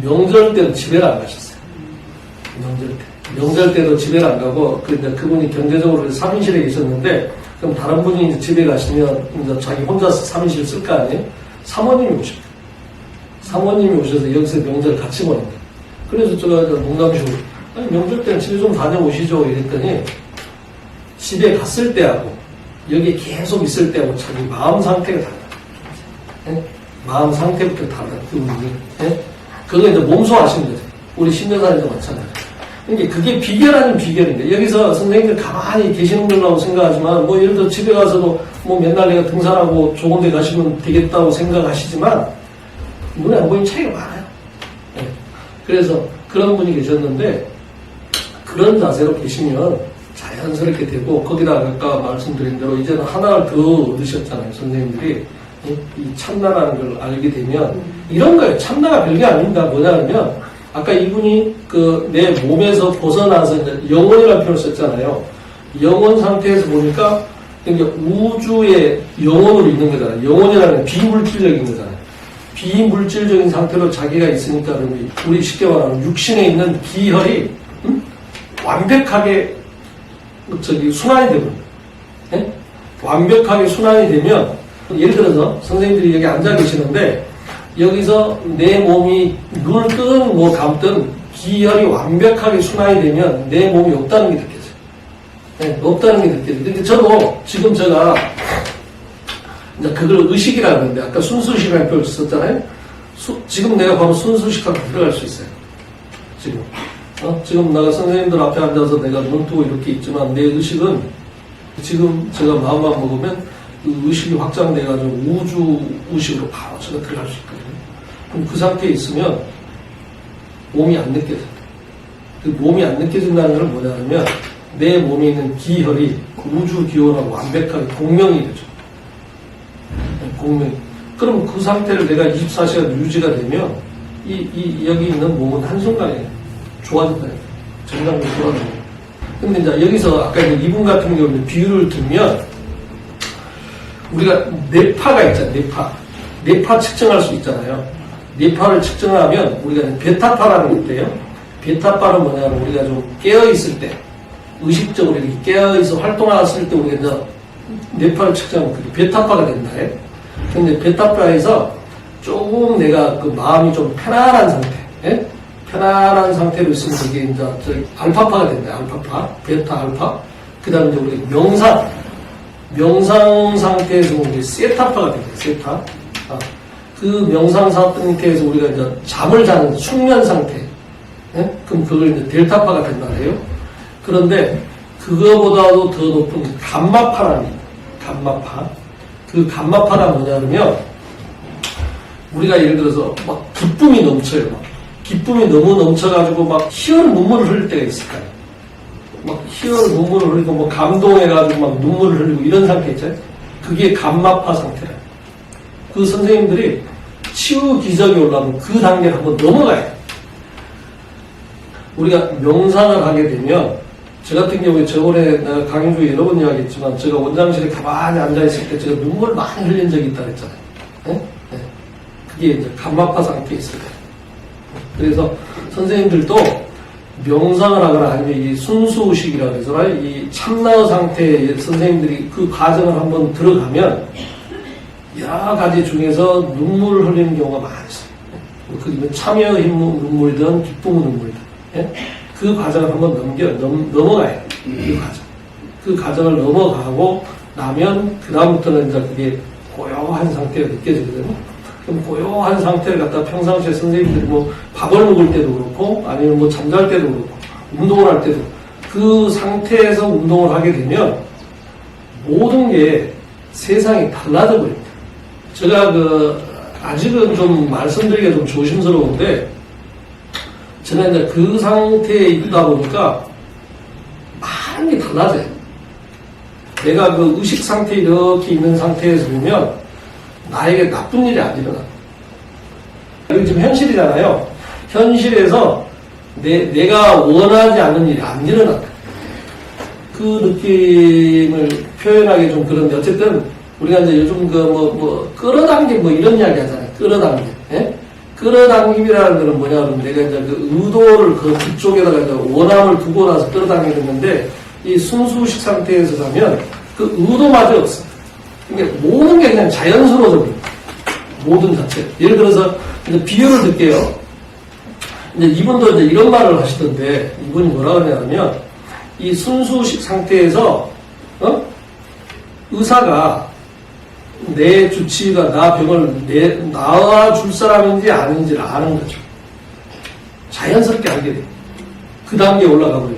명절 때도 집에를 안 가셨어요. 명절 때도 집에를 안 가고, 그분이 경제적으로 3인실에 계셨는데, 그럼 다른 분이 이제 집에 가시면, 이제 자기 혼자서 3인실 쓸 거 아니에요? 사모님이 오셨대요. 사모님이 오셔서 여기서 명절 같이 보낸 거예요. 그래서 제가 농담식으로, 명절 때는 집에 좀 다녀오시죠. 이랬더니, 집에 갔을 때하고, 여기 계속 있을 때하고 자기 마음 상태가 달라요. 네? 마음 상태부터 달라요. 그분이. 네? 그거 이제 몸소 하시는 거죠. 우리 신여사님도 마찬가지예요. 그러니까 그게 비결 아닌 비결인데, 여기서 선생님들 가만히 계시는 걸라고 생각하지만, 뭐 예를 들어 집에 가서도 뭐 맨날 내가 등산하고 좋은 데 가시면 되겠다고 생각하시지만, 눈에 안 보이는 차이가 많아요. 네. 그래서 그런 분이 계셨는데, 그런 자세로 계시면 자연스럽게 되고, 거기다 아까 말씀드린 대로 이제는 하나를 더 얻으셨잖아요, 선생님들이. 이 참나라는 걸 알게 되면 이런 거예요. 참나가 별게 아닙니다. 뭐냐면 아까 이분이 내 몸에서 벗어나서 이제 영혼이라는 표현을 썼잖아요. 영혼 상태에서 보니까 그러니까 우주의 영혼으로 있는 거잖아요. 영혼이라는 건 비물질적인 거잖아요. 비물질적인 상태로 자기가 있으니까 우리 쉽게 말하면 육신에 있는 기혈이 완벽하게 순환이 되거든요. 네? 완벽하게 순환이 되면 예를 들어서 선생님들이 여기 앉아 계시는데 여기서 내 몸이 눈을 뜨든 뭐 감든 기혈이 완벽하게 순환이 되면 내 몸이 없다는 게 느껴져요. 네, 없다는 게 느껴져요. 근데 저도 지금 제가 이제 그걸 의식이라고 하는데 아까 순수식이라는 표현을 썼잖아요. 지금 내가 바로 순수식하고 들어갈 수 있어요. 지금 내가 선생님들 앞에 앉아서 내가 눈 뜨고 이렇게 있지만 내 의식은 지금 제가 마음만 먹으면 그 의식이 확장돼가지고 우주 의식으로 바로 제가 들어갈 수 있거든요. 그럼 그 상태에 있으면 몸이 안 느껴져요. 그 몸이 안 느껴진다는 건 뭐냐면 내 몸에 있는 기혈이 우주 기호라고 완벽하게 공명이 되죠. 공명. 그럼 그 상태를 내가 24시간 유지가 되면 여기 있는 몸은 한순간에 좋아진다. 정상적으로 좋아진다. 근데 이제 여기서 아까 이분 같은 경우는 비유를 들면 우리가 뇌파가 있잖아요. 뇌파 측정할 수 있잖아요. 뇌파를 측정하면 우리가 베타파라는 게 있대요. 베타파는 뭐냐면 우리가 좀 깨어있을 때, 의식적으로 이렇게 깨어있어 활동했을 때 우리가 이제 뇌파를 측정하면 그게 베타파가 된다. 근데 베타파에서 조금 내가 그 마음이 좀 편안한 상태, 예? 편안한 상태로 있으면 그게 이제 저기 알파파가 된다. 알파파, 베타 알파. 그 다음에 이제 우리 명상 상태에서 우리 세타파가 된다. 세타. 그 명상 상태에서 우리가 이제 잠을 자는 숙면 상태. 예? 그럼 그걸 이제 델타파가 된다 해요. 그런데 그거보다도 더 높은 감마파라는 게 감마파. 그 감마파가 뭐냐면 우리가 예를 들어서 막 기쁨이 넘쳐요. 막 기쁨이 너무 넘쳐가지고 막 희열 눈물을 흘릴 때가 있을 거예요. 막 희열 눈물을 흘리고 뭐 감동해가지고 막 눈물을 흘리고 이런 상태 있잖아요. 그게 감마파 상태라. 그 선생님들이 치유 기적이 올라오면 그 단계를 한번 넘어가야 돼요. 우리가 명상을 하게 되면 저 같은 경우에 저번에 내가 강의 중에 여러 번 이야기했지만 제가 원장실에 가만히 앉아있을 때 제가 눈물을 많이 흘린 적이 있다고 했잖아요. 네? 네. 그게 이제 감마파 상태에 있어요. 그래서 선생님들도 명상을 하거나 아니면 이 순수의식이라고 해서 이 참나의 상태에 선생님들이 그 과정을 한번 들어가면 여러 가지 중에서 눈물을 흘리는 경우가 많이 있어요. 그게 참여의 눈물이든 기쁨의 눈물이든. 예? 그 과정을 한번 넘어가야 돼요. 그 과정. 그 과정을 넘어가고 나면, 그다음부터는 이제 그게 고요한 상태가 느껴지거든요. 그럼 고요한 상태를 갖다 평상시에 선생님들이 뭐 밥을 먹을 때도 그렇고, 아니면 뭐 잠잘 때도 그렇고, 운동을 할 때도, 그 상태에서 운동을 하게 되면 모든 게 세상이 달라져 버립니다. 제가 아직은 좀 말씀드리기가 좀 조심스러운데, 저는 이제 그 상태에 있다 보니까 많은 게 달라져요. 내가 그 의식 상태에 이렇게 있는 상태에서 보면 나에게 나쁜 일이 안 일어나. 여기 지금 현실이잖아요. 현실에서 내가 원하지 않는 일이 안 일어나. 그 느낌을 표현하기 좀 그런데 어쨌든 우리가 이제 요즘 끌어당김 이런 이야기 하잖아요. 끌어당김. 예? 끌어당김이라는 거는 뭐냐 그러면 내가 이제 그 의도를 그쪽에다가 이제 원함을 두고 나서 끌어당기는데 이 순수식 상태에서 가면 그 의도마저 없어. 그러니까 모든 게 그냥 자연스러워져 버려. 모든 자체. 예를 들어서 이제 비유를 들게요. 이제 이분도 이제 이런 말을 하시던데 이분이 뭐라 그러냐면 이 순수식 상태에서 의사가 내 주치의가 나 병을 나아줄 사람인지 아닌지를 아는 거죠. 자연스럽게 알게 돼. 그 단계에 올라가 버려요.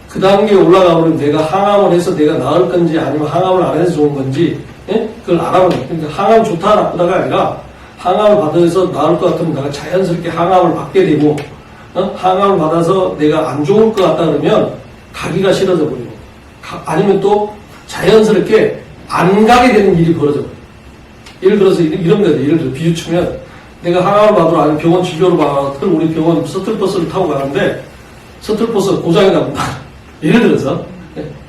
그 단계에 올라가 버리면 내가 항암을 해서 내가 나을 건지 아니면 항암을 안 해서 좋은 건지, 예? 그걸 알아보는. 그러니까 항암 좋다 나쁘다가 아니라 항암을 받아서 나을 것 같으면 내가 자연스럽게 항암을 받게 되고, 항암을 받아서 내가 안 좋을 것 같다 그러면 가기가 싫어져 버리고, 아니면 또 자연스럽게 안 가게 되는 일이 벌어져 버려요. 예를 들어서 이런 거죠. 예를 들어 비유 치면 내가 항암을 받으러 아니면 병원 진료를 받으러 우리 병원 셔틀버스를 타고 가는데 셔틀버스가 고장이 납니다. 예를 들어서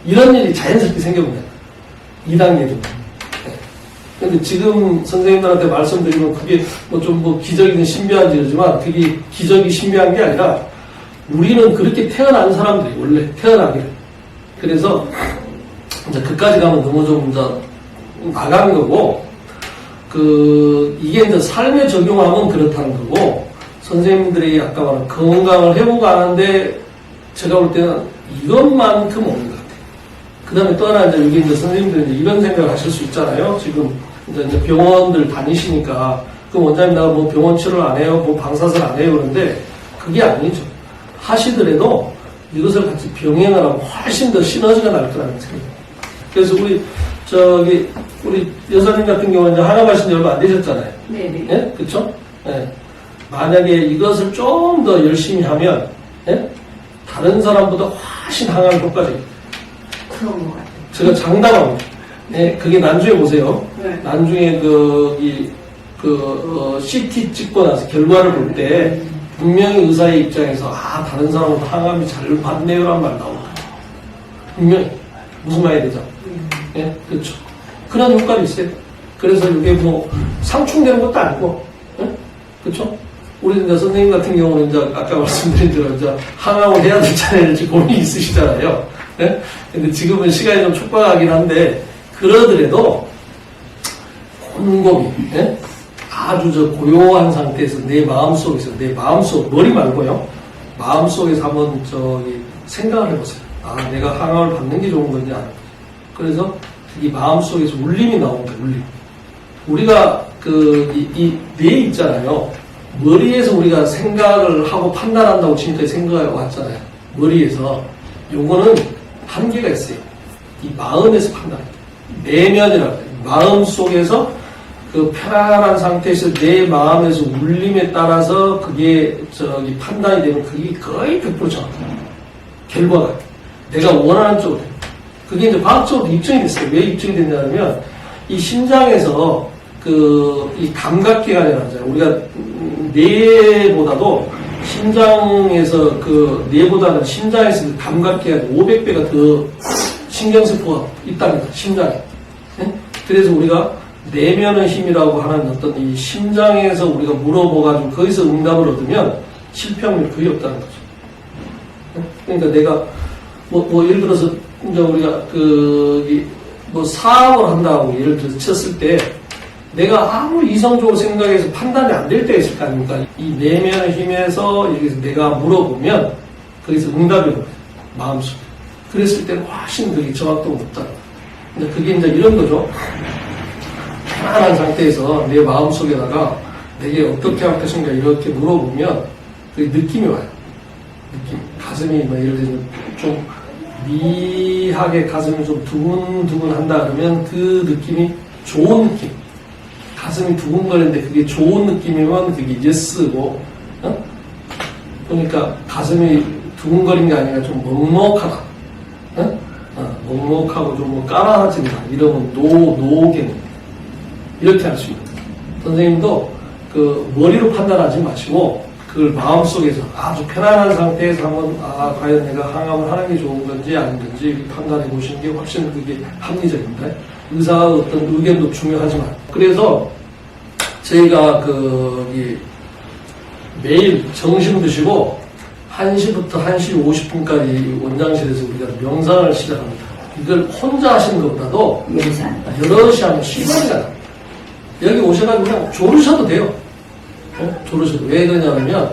이런 일이 자연스럽게 생겨봅니다. 2단계죠. 근데 지금 선생님들한테 말씀드리면 그게 좀 기적이든 신비한지 그러지만 그게 기적이 신비한 게 아니라 우리는 그렇게 태어난 사람들이 원래 태어나기를. 그래서 이제 그까지 가면 너무 좀 이제 나가는 거고 이게 이제 삶에 적용하면 그렇다는 거고, 선생님들이 아까 말한 건강을 회복하는데 제가 볼 때는 이것만큼 없는 것 같아요. 그 다음에 또 하나 이제 이게 이제 선생님들이 이제 이런 생각을 하실 수 있잖아요. 지금 이제 병원들 다니시니까, 그럼 원장님 나 뭐 병원 치료를 안 해요, 뭐 방사선 안 해요 그러는데 그게 아니죠. 하시더라도 이것을 같이 병행을 하면 훨씬 더 시너지가 날 거라는 생각입니다. 그래서 우리 여사님 같은 경우는 이제 항암하신 지 얼마 안 되셨잖아요. 네네. 예? 그쵸? 예. 만약에 이것을 좀 더 열심히 하면, 예? 다른 사람보다 훨씬 항암 효과적이에요. 그런 것 같아요. 제가 장담합니다. 예? 그게 나중에 보세요. 네. 나중에 CT 찍고 나서 결과를 볼 때, 분명히 의사의 입장에서, 다른 사람보다 항암이 잘 받네요라는 말 나옵니다. 분명히. 무슨 말이 되죠? 예? 그렇죠. 그런 효과도 있어요. 그래서 이게 상충되는 것도 아니고, 예? 그쵸? 우리 이제 선생님 같은 경우는 이제 아까 말씀드린 대로 이제 항암을 해야 될지 안 해야 될지 고민이 있으시잖아요. 예? 근데 지금은 시간이 좀 촉박하긴 한데, 그러더라도 곰곰이 예? 아주 저 고요한 상태에서 내 마음속에서 내 마음속 머리 말고요 마음속에서 한번 저기 생각을 해보세요. 아 내가 항암을 받는 게 좋은 건지 아닌지. 그래서 이 마음속에서 울림이 나옵니다. 울림. 우리가 뇌 있잖아요. 머리에서 우리가 생각을 하고 판단한다고 지금까지 생각해 왔잖아요. 머리에서 요거는 한계가 있어요. 이 마음에서 판단해요. 내면이라고 해요. 마음 속에서 그 편안한 상태에서 내 마음에서 울림에 따라서 그게 저기 판단이 되면 그게 거의 100% 정확해요. 결과가 내가 원하는 쪽으로 돼요. 그게 이제 과학적으로 입증이 됐어요. 왜 입증이 됐냐면 이 심장에서 이 감각기관이라고 하잖아요. 우리가 뇌보다도 심장에서 뇌보다는 심장에서 그 감각기관이 500배가 더 신경세포가 있답니다. 심장에. 네? 그래서 우리가 내면의 힘이라고 하는 어떤 이 심장에서 우리가 물어봐가지고 거기서 응답을 얻으면 실패 확률이 거의 없다는 거죠. 네? 그러니까 내가 예를 들어서 이제 우리가 사업을 한다고 예를 들어서 쳤을 때 내가 아무 이성적으로 생각해서 판단이 안 될 때가 있을 거 아닙니까? 이 내면의 힘에서 여기서 내가 물어보면 거기서 응답이 오거든요. 마음속에. 그랬을 때는 훨씬 그게 정확도가 높다. 근데 그게 이제 이런 거죠. 편안한 상태에서 내 마음속에다가 내게 어떻게 할 것인가 이렇게 물어보면 그 느낌이 와요. 느낌. 가슴이 예를 들어서 좀 미하게 가슴이 좀 두근두근 한다 그러면 그 느낌이 좋은 느낌. 가슴이 두근거리는데 그게 좋은 느낌이면 그게 예스고, 그러니까 가슴이 두근거리는 게 아니라 좀 먹먹하다. 먹먹하고 좀 까라하진다. 이러면 노견. 이렇게 할 수 있는 거예요. 선생님도 머리로 판단하지 마시고, 그걸 마음속에서 아주 편안한 상태에서 한번, 과연 내가 항암을 하는 게 좋은 건지 아닌 건지 판단해 보시는 게 훨씬 그게 합리적입니다. 의사의 어떤 의견도 중요하지만. 그래서 저희가 매일 점심 드시고 1시부터 1시 50분까지 원장실에서 우리가 명상을 시작합니다. 이걸 혼자 하시는 것보다도 여럿이 하면 시간이 나요. 여기 오셔가지고 그냥 조르셔도 돼요. 조르셔도. 왜 그러냐면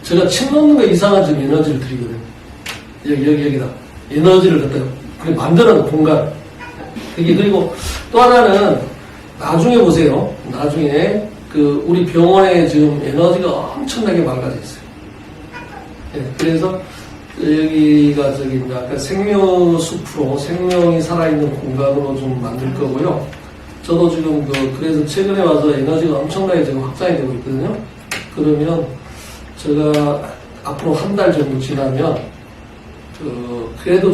제가 침 놓는 거 이상한 좀 에너지를 드리거든요. 여기다 에너지를 갖다가 만들어놓은 공간. 그리고 또 하나는 나중에 보세요. 나중에 우리 병원에 지금 에너지가 엄청나게 맑아져 있어요. 예, 그래서 여기가 약간 생명숲으로 생명이 살아있는 공간으로 좀 만들 거고요. 저도 지금 그래서 최근에 와서 에너지가 엄청나게 지금 확장이 되고 있거든요. 그러면 제가 앞으로 한 달 정도 지나면 그래도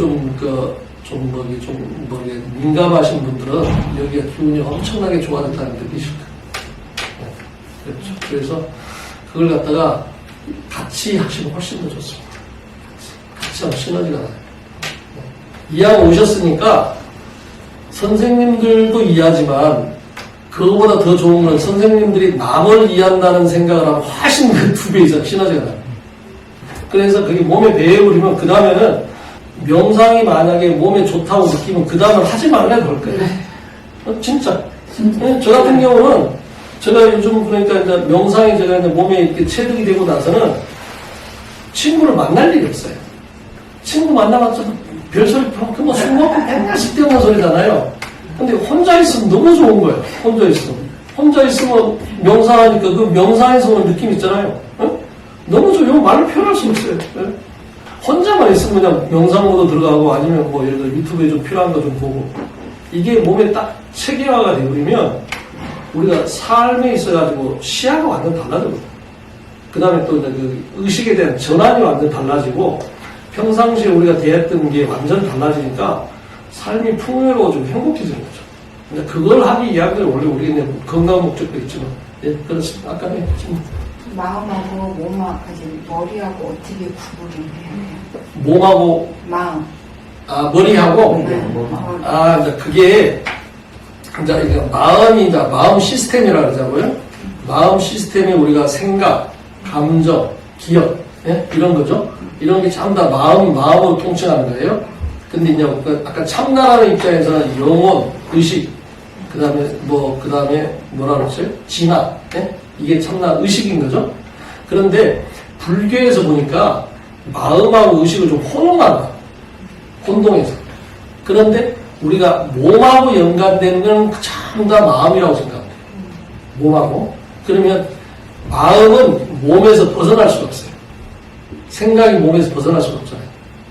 민감하신 분들은 여기가 기운이 엄청나게 좋아졌다는 걸 느끼실 거예요. 그렇죠. 그래서 그걸 갖다가 같이 하시면 훨씬 더 좋습니다. 같이 하면 시너지가 나요. 이해하고 오셨으니까 선생님들도 이해하지만 그거보다 더 좋은 건 선생님들이 남을 이해한다는 생각을 하면 훨씬 2배 이상 시너지가 나요. 그래서 그게 몸에 배해버리면 그 다음에는 명상이 만약에 몸에 좋다고 느끼면 그 다음은 하지 말라고 할 거예요. 진짜. 저 같은 경우는 제가 요즘 그러니까 이제 명상이 제가 이제 몸에 이렇게 체득이 되고 나서는 친구를 만날 일이 없어요. 친구 만나봤자 별소리 술 먹고 맨날 쓸데없는 소리잖아요. 근데 혼자 있으면 너무 좋은 거예요. 혼자 있으면. 혼자 있으면 명상하니까 그 명상에서 오는 느낌 있잖아요. 너무 좋아요. 말로 표현할 수 없어요. 혼자만 있으면 그냥 명상 모드 들어가고 아니면 예를 들어 유튜브에 좀 필요한 거 좀 보고 이게 몸에 딱 체계화가 되어버리면 우리가 삶에 있어가지고 시야가 완전 달라져요. 그 다음에 또 의식에 대한 전환이 완전 달라지고 평상시에 우리가 대했던 게 완전 달라지니까 삶이 풍요로워 좀 행복해지는 거죠. 근데 그걸 하기 위해서 원래 우리가 건강 목적도 있지만 그렇습니다. 아까 했지만 마음하고 몸하고까지 머리하고 어떻게 구분을 해야 돼요? 몸하고 마음. 머리하고 네. 이제 그게 이제 마음이 이제 마음 시스템이라고 그러자고요. 마음 시스템이 우리가 생각, 감정, 기억 이런 거죠. 이런 게 전부 다 마음으로 통칭하는 거예요. 근데 이제 아까 참나라는 입장에서는 영혼, 의식, 그 다음에 뭐라 그랬어요? 진화. 예? 이게 참나 의식인 거죠? 그런데 불교에서 보니까 마음하고 의식을 좀 혼용한다. 혼동해서. 그런데 우리가 몸하고 연관되는 건 전부 다 마음이라고 생각합니다. 몸하고. 그러면 마음은 몸에서 벗어날 수가 없어요. 생각이 몸에서 벗어날 수가 없잖아요.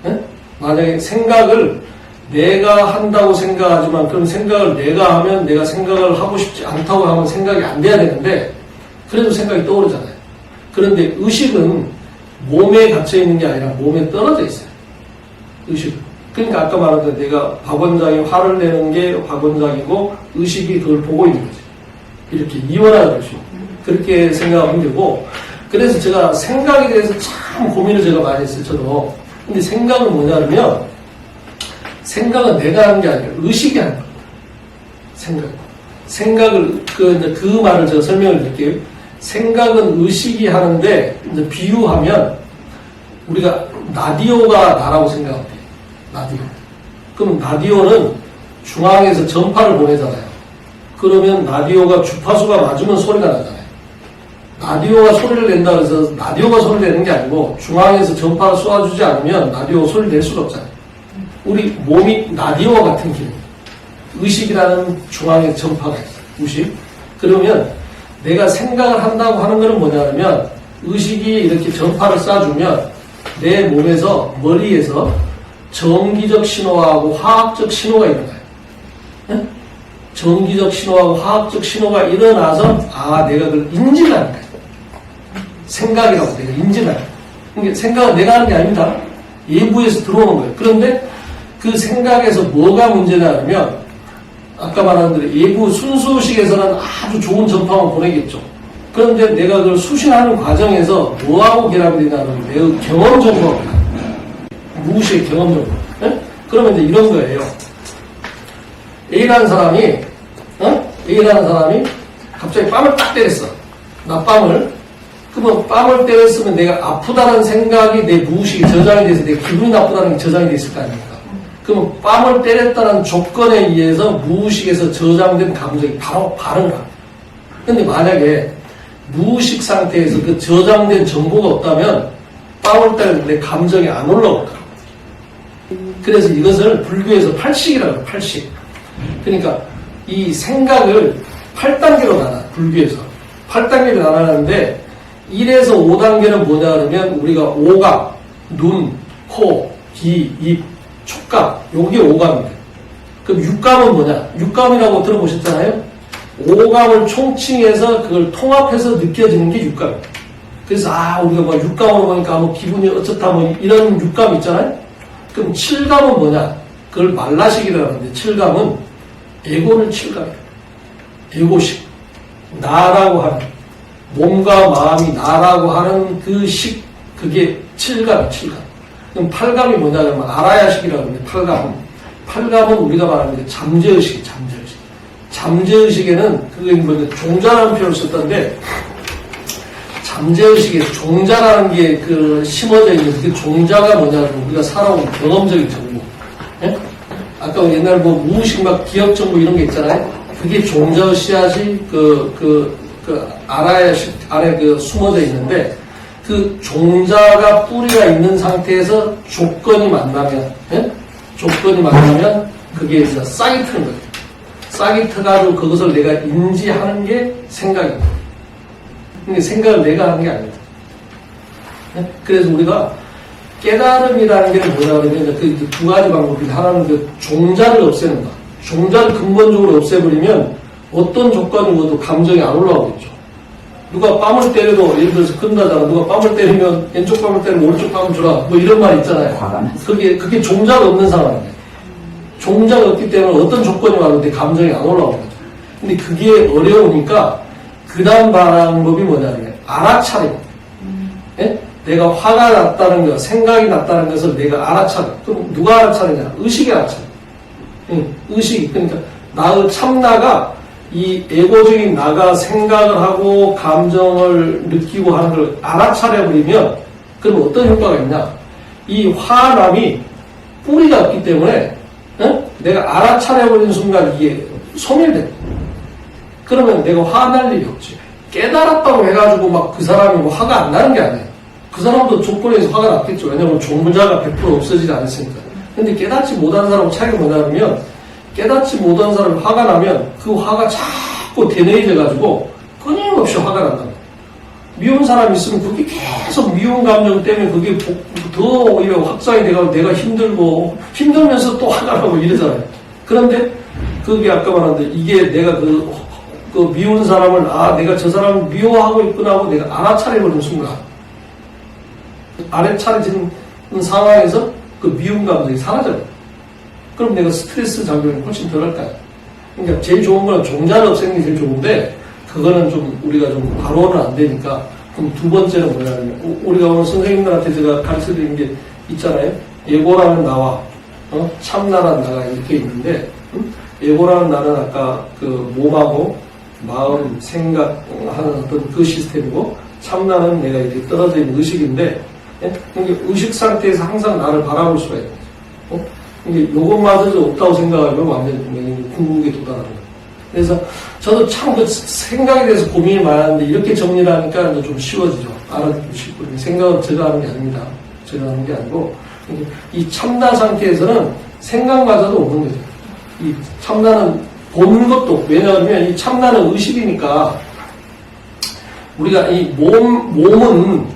예? 만약에 생각을 내가 한다고 생각하지만 그럼 생각을 내가 하면 내가 생각을 하고 싶지 않다고 하면 생각이 안 돼야 되는데 그래도 생각이 떠오르잖아요. 그런데 의식은 몸에 갇혀 있는 게 아니라 몸에 떨어져 있어요. 의식은. 그러니까 아까 말한 대로 내가 박 원장이 화를 내는 게 박 원장이고 의식이 그걸 보고 있는 거지. 이렇게 이원화가 될 수 있는. 그렇게 생각하면 되고 그래서 제가 생각에 대해서 참 고민을 제가 많이 했어요. 저도. 근데 생각은 뭐냐면 생각은 내가 하는 게 아니라 의식이 하는 거예요. 생각을 그 말을 제가 설명을 드릴게요. 생각은 의식이 하는데 이제 비유하면 우리가 라디오가 나라고 생각하면 돼요. 라디오. 그럼 라디오는 중앙에서 전파를 보내잖아요. 그러면 라디오가 주파수가 맞으면 소리가 나잖아요. 라디오가 소리를 낸다 그래서 라디오가 소리를 내는 게 아니고 중앙에서 전파를 쏘아주지 않으면 라디오가 소리를 낼 수가 없잖아요. 우리 몸이 라디오와 같은 기능. 의식이라는 중앙에 전파가 있어요. 의식. 그러면 내가 생각을 한다고 하는 것은 뭐냐면 의식이 이렇게 전파를 쏴주면 내 몸에서 머리에서 전기적 신호하고 화학적 신호가 일어나요. 네? 전기적 신호하고 화학적 신호가 일어나서 내가 그걸 인지를 하는 거예요. 생각이라고 내가 인지를 하는 거예요. 그러니까 생각은 내가 하는 게 아닙니다. 외부에서 들어오는 거예요. 그런데 그 생각에서 뭐가 문제냐면 아까 말한 대로 외부 순수의식에서는 아주 좋은 전파만 보내겠죠. 그런데 내가 그걸 수신하는 과정에서 뭐하고 결합이 되냐면 매우 경험적으로 무의식의 경험적으로. 네? 그러면 이제 이런 거예요. A라는 사람이 갑자기 뺨을 딱 때렸어. 나 뺨을. 그러면 뺨을 때렸으면 내가 아프다는 생각이 내 무의식에 저장이 돼서 내 기분이 나쁘다는 게 저장이 됐을 거 아닙니까? 그러면 뺨을 때렸다는 조건에 의해서 무의식에서 저장된 감정이 바로 반응을 합니다. 근데 만약에 무의식 상태에서 그 저장된 정보가 없다면 뺨을 때렸는데 감정이 안 올라오더라고요. 그래서 이것을 불교에서 팔식이라고 해요. 팔식. 그러니까 이 생각을 8단계로 나눠 불교에서 8단계로 나눠놨는데 1에서 5단계는 뭐냐 그러면 우리가 오감, 눈, 코, 귀, 입, 촉감 요게 오감입니다. 그럼 육감은 뭐냐? 육감이라고 들어보셨잖아요. 오감을 총칭해서 그걸 통합해서 느껴지는 게 육감입니다. 그래서 우리가 뭐 육감으로 보니까 뭐 기분이 어쩌다 뭐 이런 육감 있잖아요. 그럼 칠감은 뭐냐? 그걸 말라식이라고 하는데 칠감은 에고는 칠감이에요. 에고식. 나라고 하는 몸과 마음이 나라고 하는 그 식, 그게 칠감. 그럼 팔감이 뭐냐 그러면 알아야식이라고 하는데 팔감은 우리가 말하는 게 잠재의식. 잠재의식에는 그게 뭐 종자라는 표현을 썼던데 잠재의식에 종자라는 게 그 심어져 있는 그 종자가 뭐냐면 우리가 살아온 경험적인 정보. 예? 아까 옛날 뭐 무의식 막 기억 정보 이런 게 있잖아요. 그게 종자의 씨앗이 알아야식 안에 숨어져 있는데 그 종자가 뿌리가 있는 상태에서 조건이 만나면 그게 이제 싹이 트는 거예요. 싹이 트가지고 그것을 내가 인지하는 게 생각입니다. 근데 생각을 내가 하는 게 아닙니다. 네? 그래서 우리가 깨달음이라는 게 뭐냐 그러면 그 두 가지 방법이 하나는 그 종자를 없애는 거. 종자를 근본적으로 없애버리면 어떤 조건이 뭐도 감정이 안 올라오겠죠. 누가 뺨을 때려도 예를 들어서 끝나잖아. 누가 뺨을 때리면 왼쪽 뺨을 때리면 오른쪽 뺨을 줘라. 뭐 이런 말 있잖아요. 그게 종자가 없는 상황이에요. 종자가 없기 때문에 어떤 조건이 왔는데 감정이 안 올라오는 거죠. 근데 그게 어려우니까 그 다음 방법이 뭐냐면 알아차림. 예? 내가 화가 났다는 것, 생각이 났다는 것을 내가 알아차려. 그럼 누가 알아차리냐? 의식이 알아차려. 의식이. 그러니까 나의 참나가 이 에고적인 나가 생각을 하고 감정을 느끼고 하는 걸 알아차려버리면 그럼 어떤 효과가 있냐? 이 화남이 뿌리가 없기 때문에 내가 알아차려버리는 순간 이게 소멸돼. 그러면 내가 화날 일이 없지. 깨달았다고 해가지고 막 그 사람이 뭐 화가 안 나는 게 아니에요. 그 사람도 조건에서 화가 났겠죠. 왜냐면 종자가 100% 없어지지 않았으니까. 근데 깨닫지 못한 사람하고 차이가 뭐냐면, 깨닫지 못한 사람이 화가 나면 그 화가 자꾸 대뇌해져가지고 끊임없이 화가 난다. 미운 사람이 있으면 그게 계속 미운 감정 때문에 그게 더 오히려 확장이 돼가지고 내가 힘들고, 힘들면서 또 화가 나고 이러잖아요. 그런데 그게 아까 말한데 이게 내가 그 미운 사람을, 내가 저 사람을 미워하고 있구나 하고 내가 알아차려버리는 순간, 알아차려지는 상황에서 그 미운 감정이 사라져요. 그럼 내가 스트레스 작용이 훨씬 덜 할까요? 그러니까 제일 좋은 거는 종자를 없애는 게 제일 좋은데, 그거는 좀 우리가 좀 바로는 안 되니까. 그럼 두 번째는 뭐냐면, 우리가 오늘 선생님들한테 제가 가르쳐 드린 게 있잖아요. 예고라는 나와, 참나라는 나가 이렇게 있는데, 예고라는 나는 아까 그 몸하고 마음, 생각하는 어떤 그 시스템이고, 참나는 내가 이렇게 떨어져 있는 의식인데, 그러니까 의식 상태에서 항상 나를 바라볼 수가 있는 거죠. 이게 요것마저도 없다고 생각하면 완전 궁극에 도달하는 거예요. 그래서 저도 참 그 생각에 대해서 고민이 많았는데 이렇게 정리를 하니까 좀 쉬워지죠. 알아듣기 쉽고. 생각은 제가 하는 게 아닙니다. 제가 하는 게 아니고, 이 참나 상태에서는 생각마저도 없는 거죠. 이 참나는 보는 것도 없고, 왜냐하면 이 참나는 의식이니까 우리가 이 몸은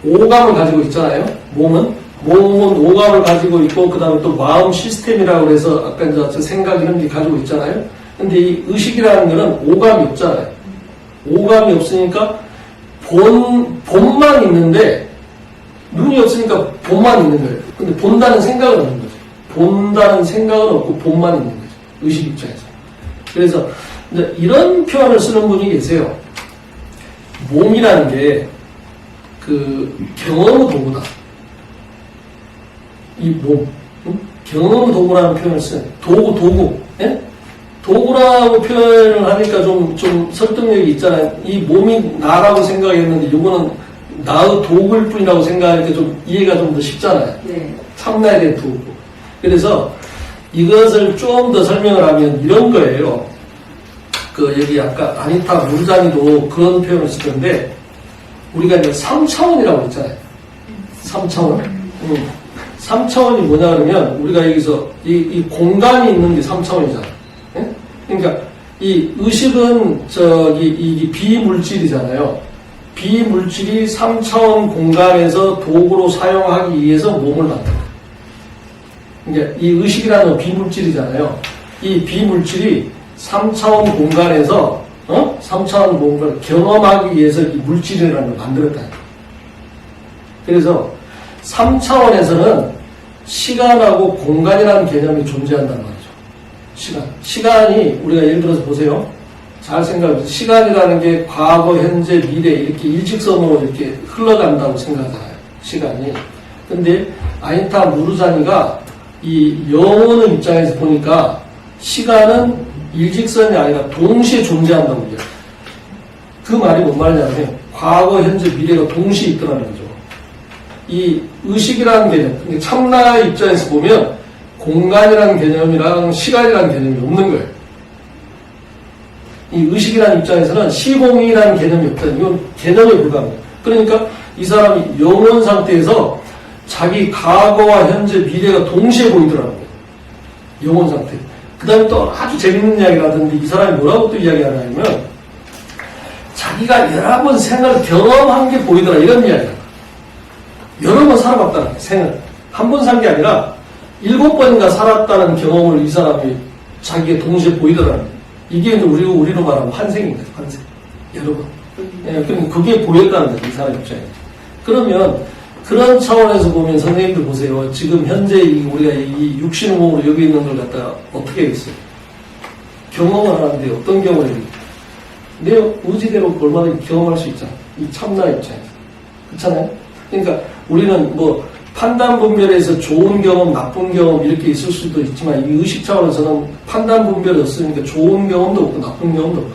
오감을 가지고 있잖아요. 몸은 오감을 가지고 있고, 그 다음에 또 마음 시스템이라고 해서 아까 이제 생각 이런 게 가지고 있잖아요. 근데 이 의식이라는 거는 오감이 없잖아요. 오감이 없으니까 본만 있는데, 눈이 없으니까 본만 있는 거예요. 근데 본다는 생각은 없는 거죠. 본다는 생각은 없고 본만 있는 거죠. 의식 입장에서. 그래서 이제 이런 표현을 쓰는 분이 계세요. 몸이라는 게 그 경험의 도구다. 이 몸, 경험의 도구라는 표현을 쓰는 도구, 예? 도구라고 표현을 하니까 좀 설득력이 있잖아요. 이 몸이 나라고 생각했는데 이거는 나의 도구일 뿐이라고 생각하니까 좀 이해가 좀 더 쉽잖아요. 네. 참나에 대한 도구. 그래서 이것을 좀 더 설명을 하면 이런 거예요. 여기 아까 아니타 무르자니도 그런 표현을 쓰던데, 우리가 이제 3차원이라고 했잖아요. 3차원. 3차원이 뭐냐 그러면, 우리가 여기서 이 공간이 있는 게 3차원이잖아요. 예? 그러니까 이 의식은 이 비물질이잖아요. 비물질이 3차원 공간에서 도구로 사용하기 위해서 몸을 만듭니다. 그러니까 이 의식이라는 건 비물질이잖아요. 이 비물질이 3차원 공간에서 3차원 공간을 경험하기 위해서 이 물질이라는 걸 만들었다. 그래서 3차원에서는 시간하고 공간이라는 개념이 존재한단 말이죠. 시간이 우리가 예를 들어서 보세요. 잘 생각해보세요. 시간이라는 게 과거, 현재, 미래 이렇게 일직선으로 이렇게 흘러간다고 생각하잖아요. 시간이. 근데 아니타 무르자니가 이 영혼의 입장에서 보니까 시간은 일직선이 아니라 동시에 존재한다고 얘기해요. 그 말이 뭔 말이냐면 과거, 현재, 미래가 동시에 있더라는 거죠. 이 의식이라는 개념, 그러니까 참나의 입장에서 보면 공간이라는 개념이랑 시간이라는 개념이 없는 거예요. 이 의식이라는 입장에서는 시공이라는 개념이 없다. 이건 개념에 불과합니다. 그러니까 이 사람이 영혼 상태에서 자기 과거와 현재, 미래가 동시에 보이더라는 거예요. 영혼 상태. 그 다음에 또 아주 재밌는 이야기를 하던데, 이 사람이 뭐라고 또 이야기하냐면, 자기가 여러 번 생을 경험한 게 보이더라, 이런 이야기야. 여러 번 살아봤다는 거야, 생을. 한 번 산 게 아니라 7번인가 살았다는 경험을 이 사람이 자기가 동시에 보이더라는 거야. 이게 우리로 말하면 환생인 거죠, 환생. 여러 번. 예, 그러니까 그게 보였다는 거죠, 이 사람 입장에. 그러면, 그런 차원에서 보면 선생님들 보세요. 지금 현재 우리가 이 육신몸으로 여기 있는 걸 갖다가 어떻게 하겠어요? 경험을 하는데 어떤 경험을 해요? 내 의지대로 얼마든지 경험할 수 있잖아. 이 참나 입장에서. 그렇잖아요? 그러니까 우리는 뭐 판단 분별에서 좋은 경험, 나쁜 경험 이렇게 있을 수도 있지만 이 의식 차원에서는 판단 분별이 없으니까 좋은 경험도 없고 나쁜 경험도 없고.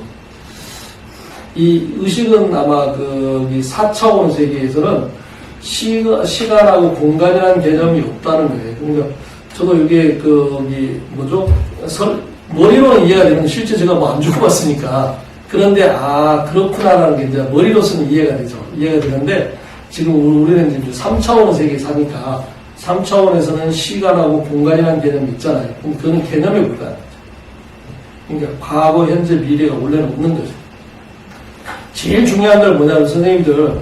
이 의식은 아마 이 4차원 세계에서는 시간하고 공간이라는 개념이 없다는 거예요. 그러니까 저도 이게 머리로는 이해가 되는데 실제 제가 뭐 안 죽어봤으니까 그런데 그렇구나라는 게 이제 머리로서는 이해가 되죠. 이해가 되는데 지금 우리는 이제 3차원의 세계에 사니까 3차원에서는 시간하고 공간이라는 개념이 있잖아요. 그럼 그거는 개념에 불과해요. 그러니까 과거, 현재, 미래가 원래는 없는 거죠. 제일 중요한 걸 뭐냐면 선생님들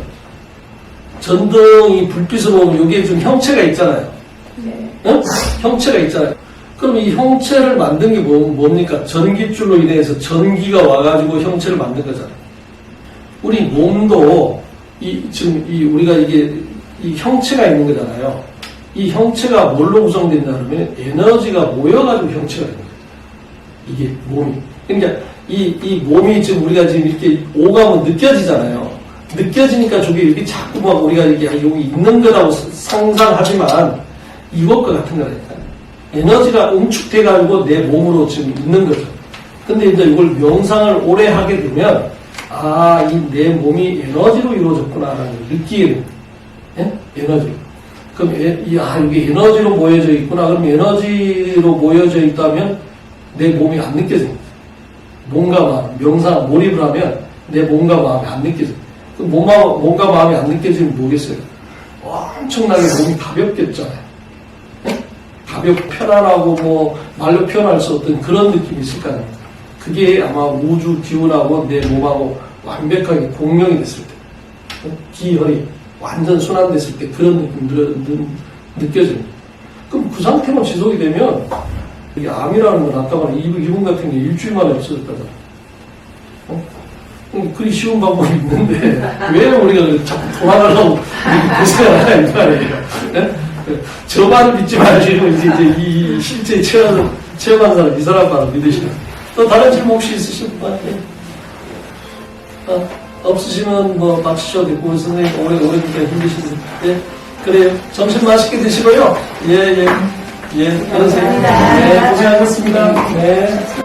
전등이 불빛을 보면 여기에 좀 형체가 있잖아요. 네. 응? 형체가 있잖아요. 그럼 이 형체를 만든 게 뭡니까? 전기줄로 인해서 전기가 와가지고 형체를 만든 거잖아요. 우리 몸도 우리가 이 형체가 있는 거잖아요. 이 형체가 뭘로 구성된다 그러면 에너지가 모여가지고 형체가 있는 거예요. 이게 몸이. 그러니까 이 몸이 지금 우리가 지금 이렇게 오감은 느껴지잖아요. 느껴지니까 저게 이렇게 자꾸 막 우리가 이게 여기 있는 거라고 상상하지만 이것과 같은 거라니까요. 에너지가 응축돼가지고 내 몸으로 지금 있는 거죠. 근데 이제 이걸 명상을 오래 하게 되면, 이 내 몸이 에너지로 이루어졌구나라는 걸 느끼게 됩니다. 예? 에너지로. 그럼, 여기 에너지로 모여져 있구나. 그럼 에너지로 모여져 있다면 내 몸이 안 느껴집니다. 몸과 마음, 명상 몰입을 하면 내 몸과 마음이 안 느껴집니다. 그럼 몸과 마음이 안 느껴지면 뭐겠어요? 엄청나게 몸이 가볍겠잖아요. 가볍고 편안하고 말로 표현할 수 없던 그런 느낌이 있을 거 아닙니까? 그게 아마 우주 기운하고 내 몸하고 완벽하게 공명이 됐을 때, 기혈이 완전 순환됐을 때 그런 느낌 느껴집니다. 그럼 그 상태만 지속이 되면 이게 암이라는 건 아까 말한 이분 같은 게 일주일 만에 없어졌다잖아. 그리 쉬운 방법이 있는데 왜 우리가 자꾸 돌아가려고 고생을 하냐 이 말이에요. 네? 저 말을 믿지 마시고 이제 이 실제 체험한 사람 이 사람 말을 믿으시면 또 다른 질문 혹시 있으신 분? 없으시면 뭐 마치셔도 되고 선생님 오래니까 힘드신데 그래요. 점심 맛있게 드시고요. 예 그러세요. 네 고생하셨습니다. 네.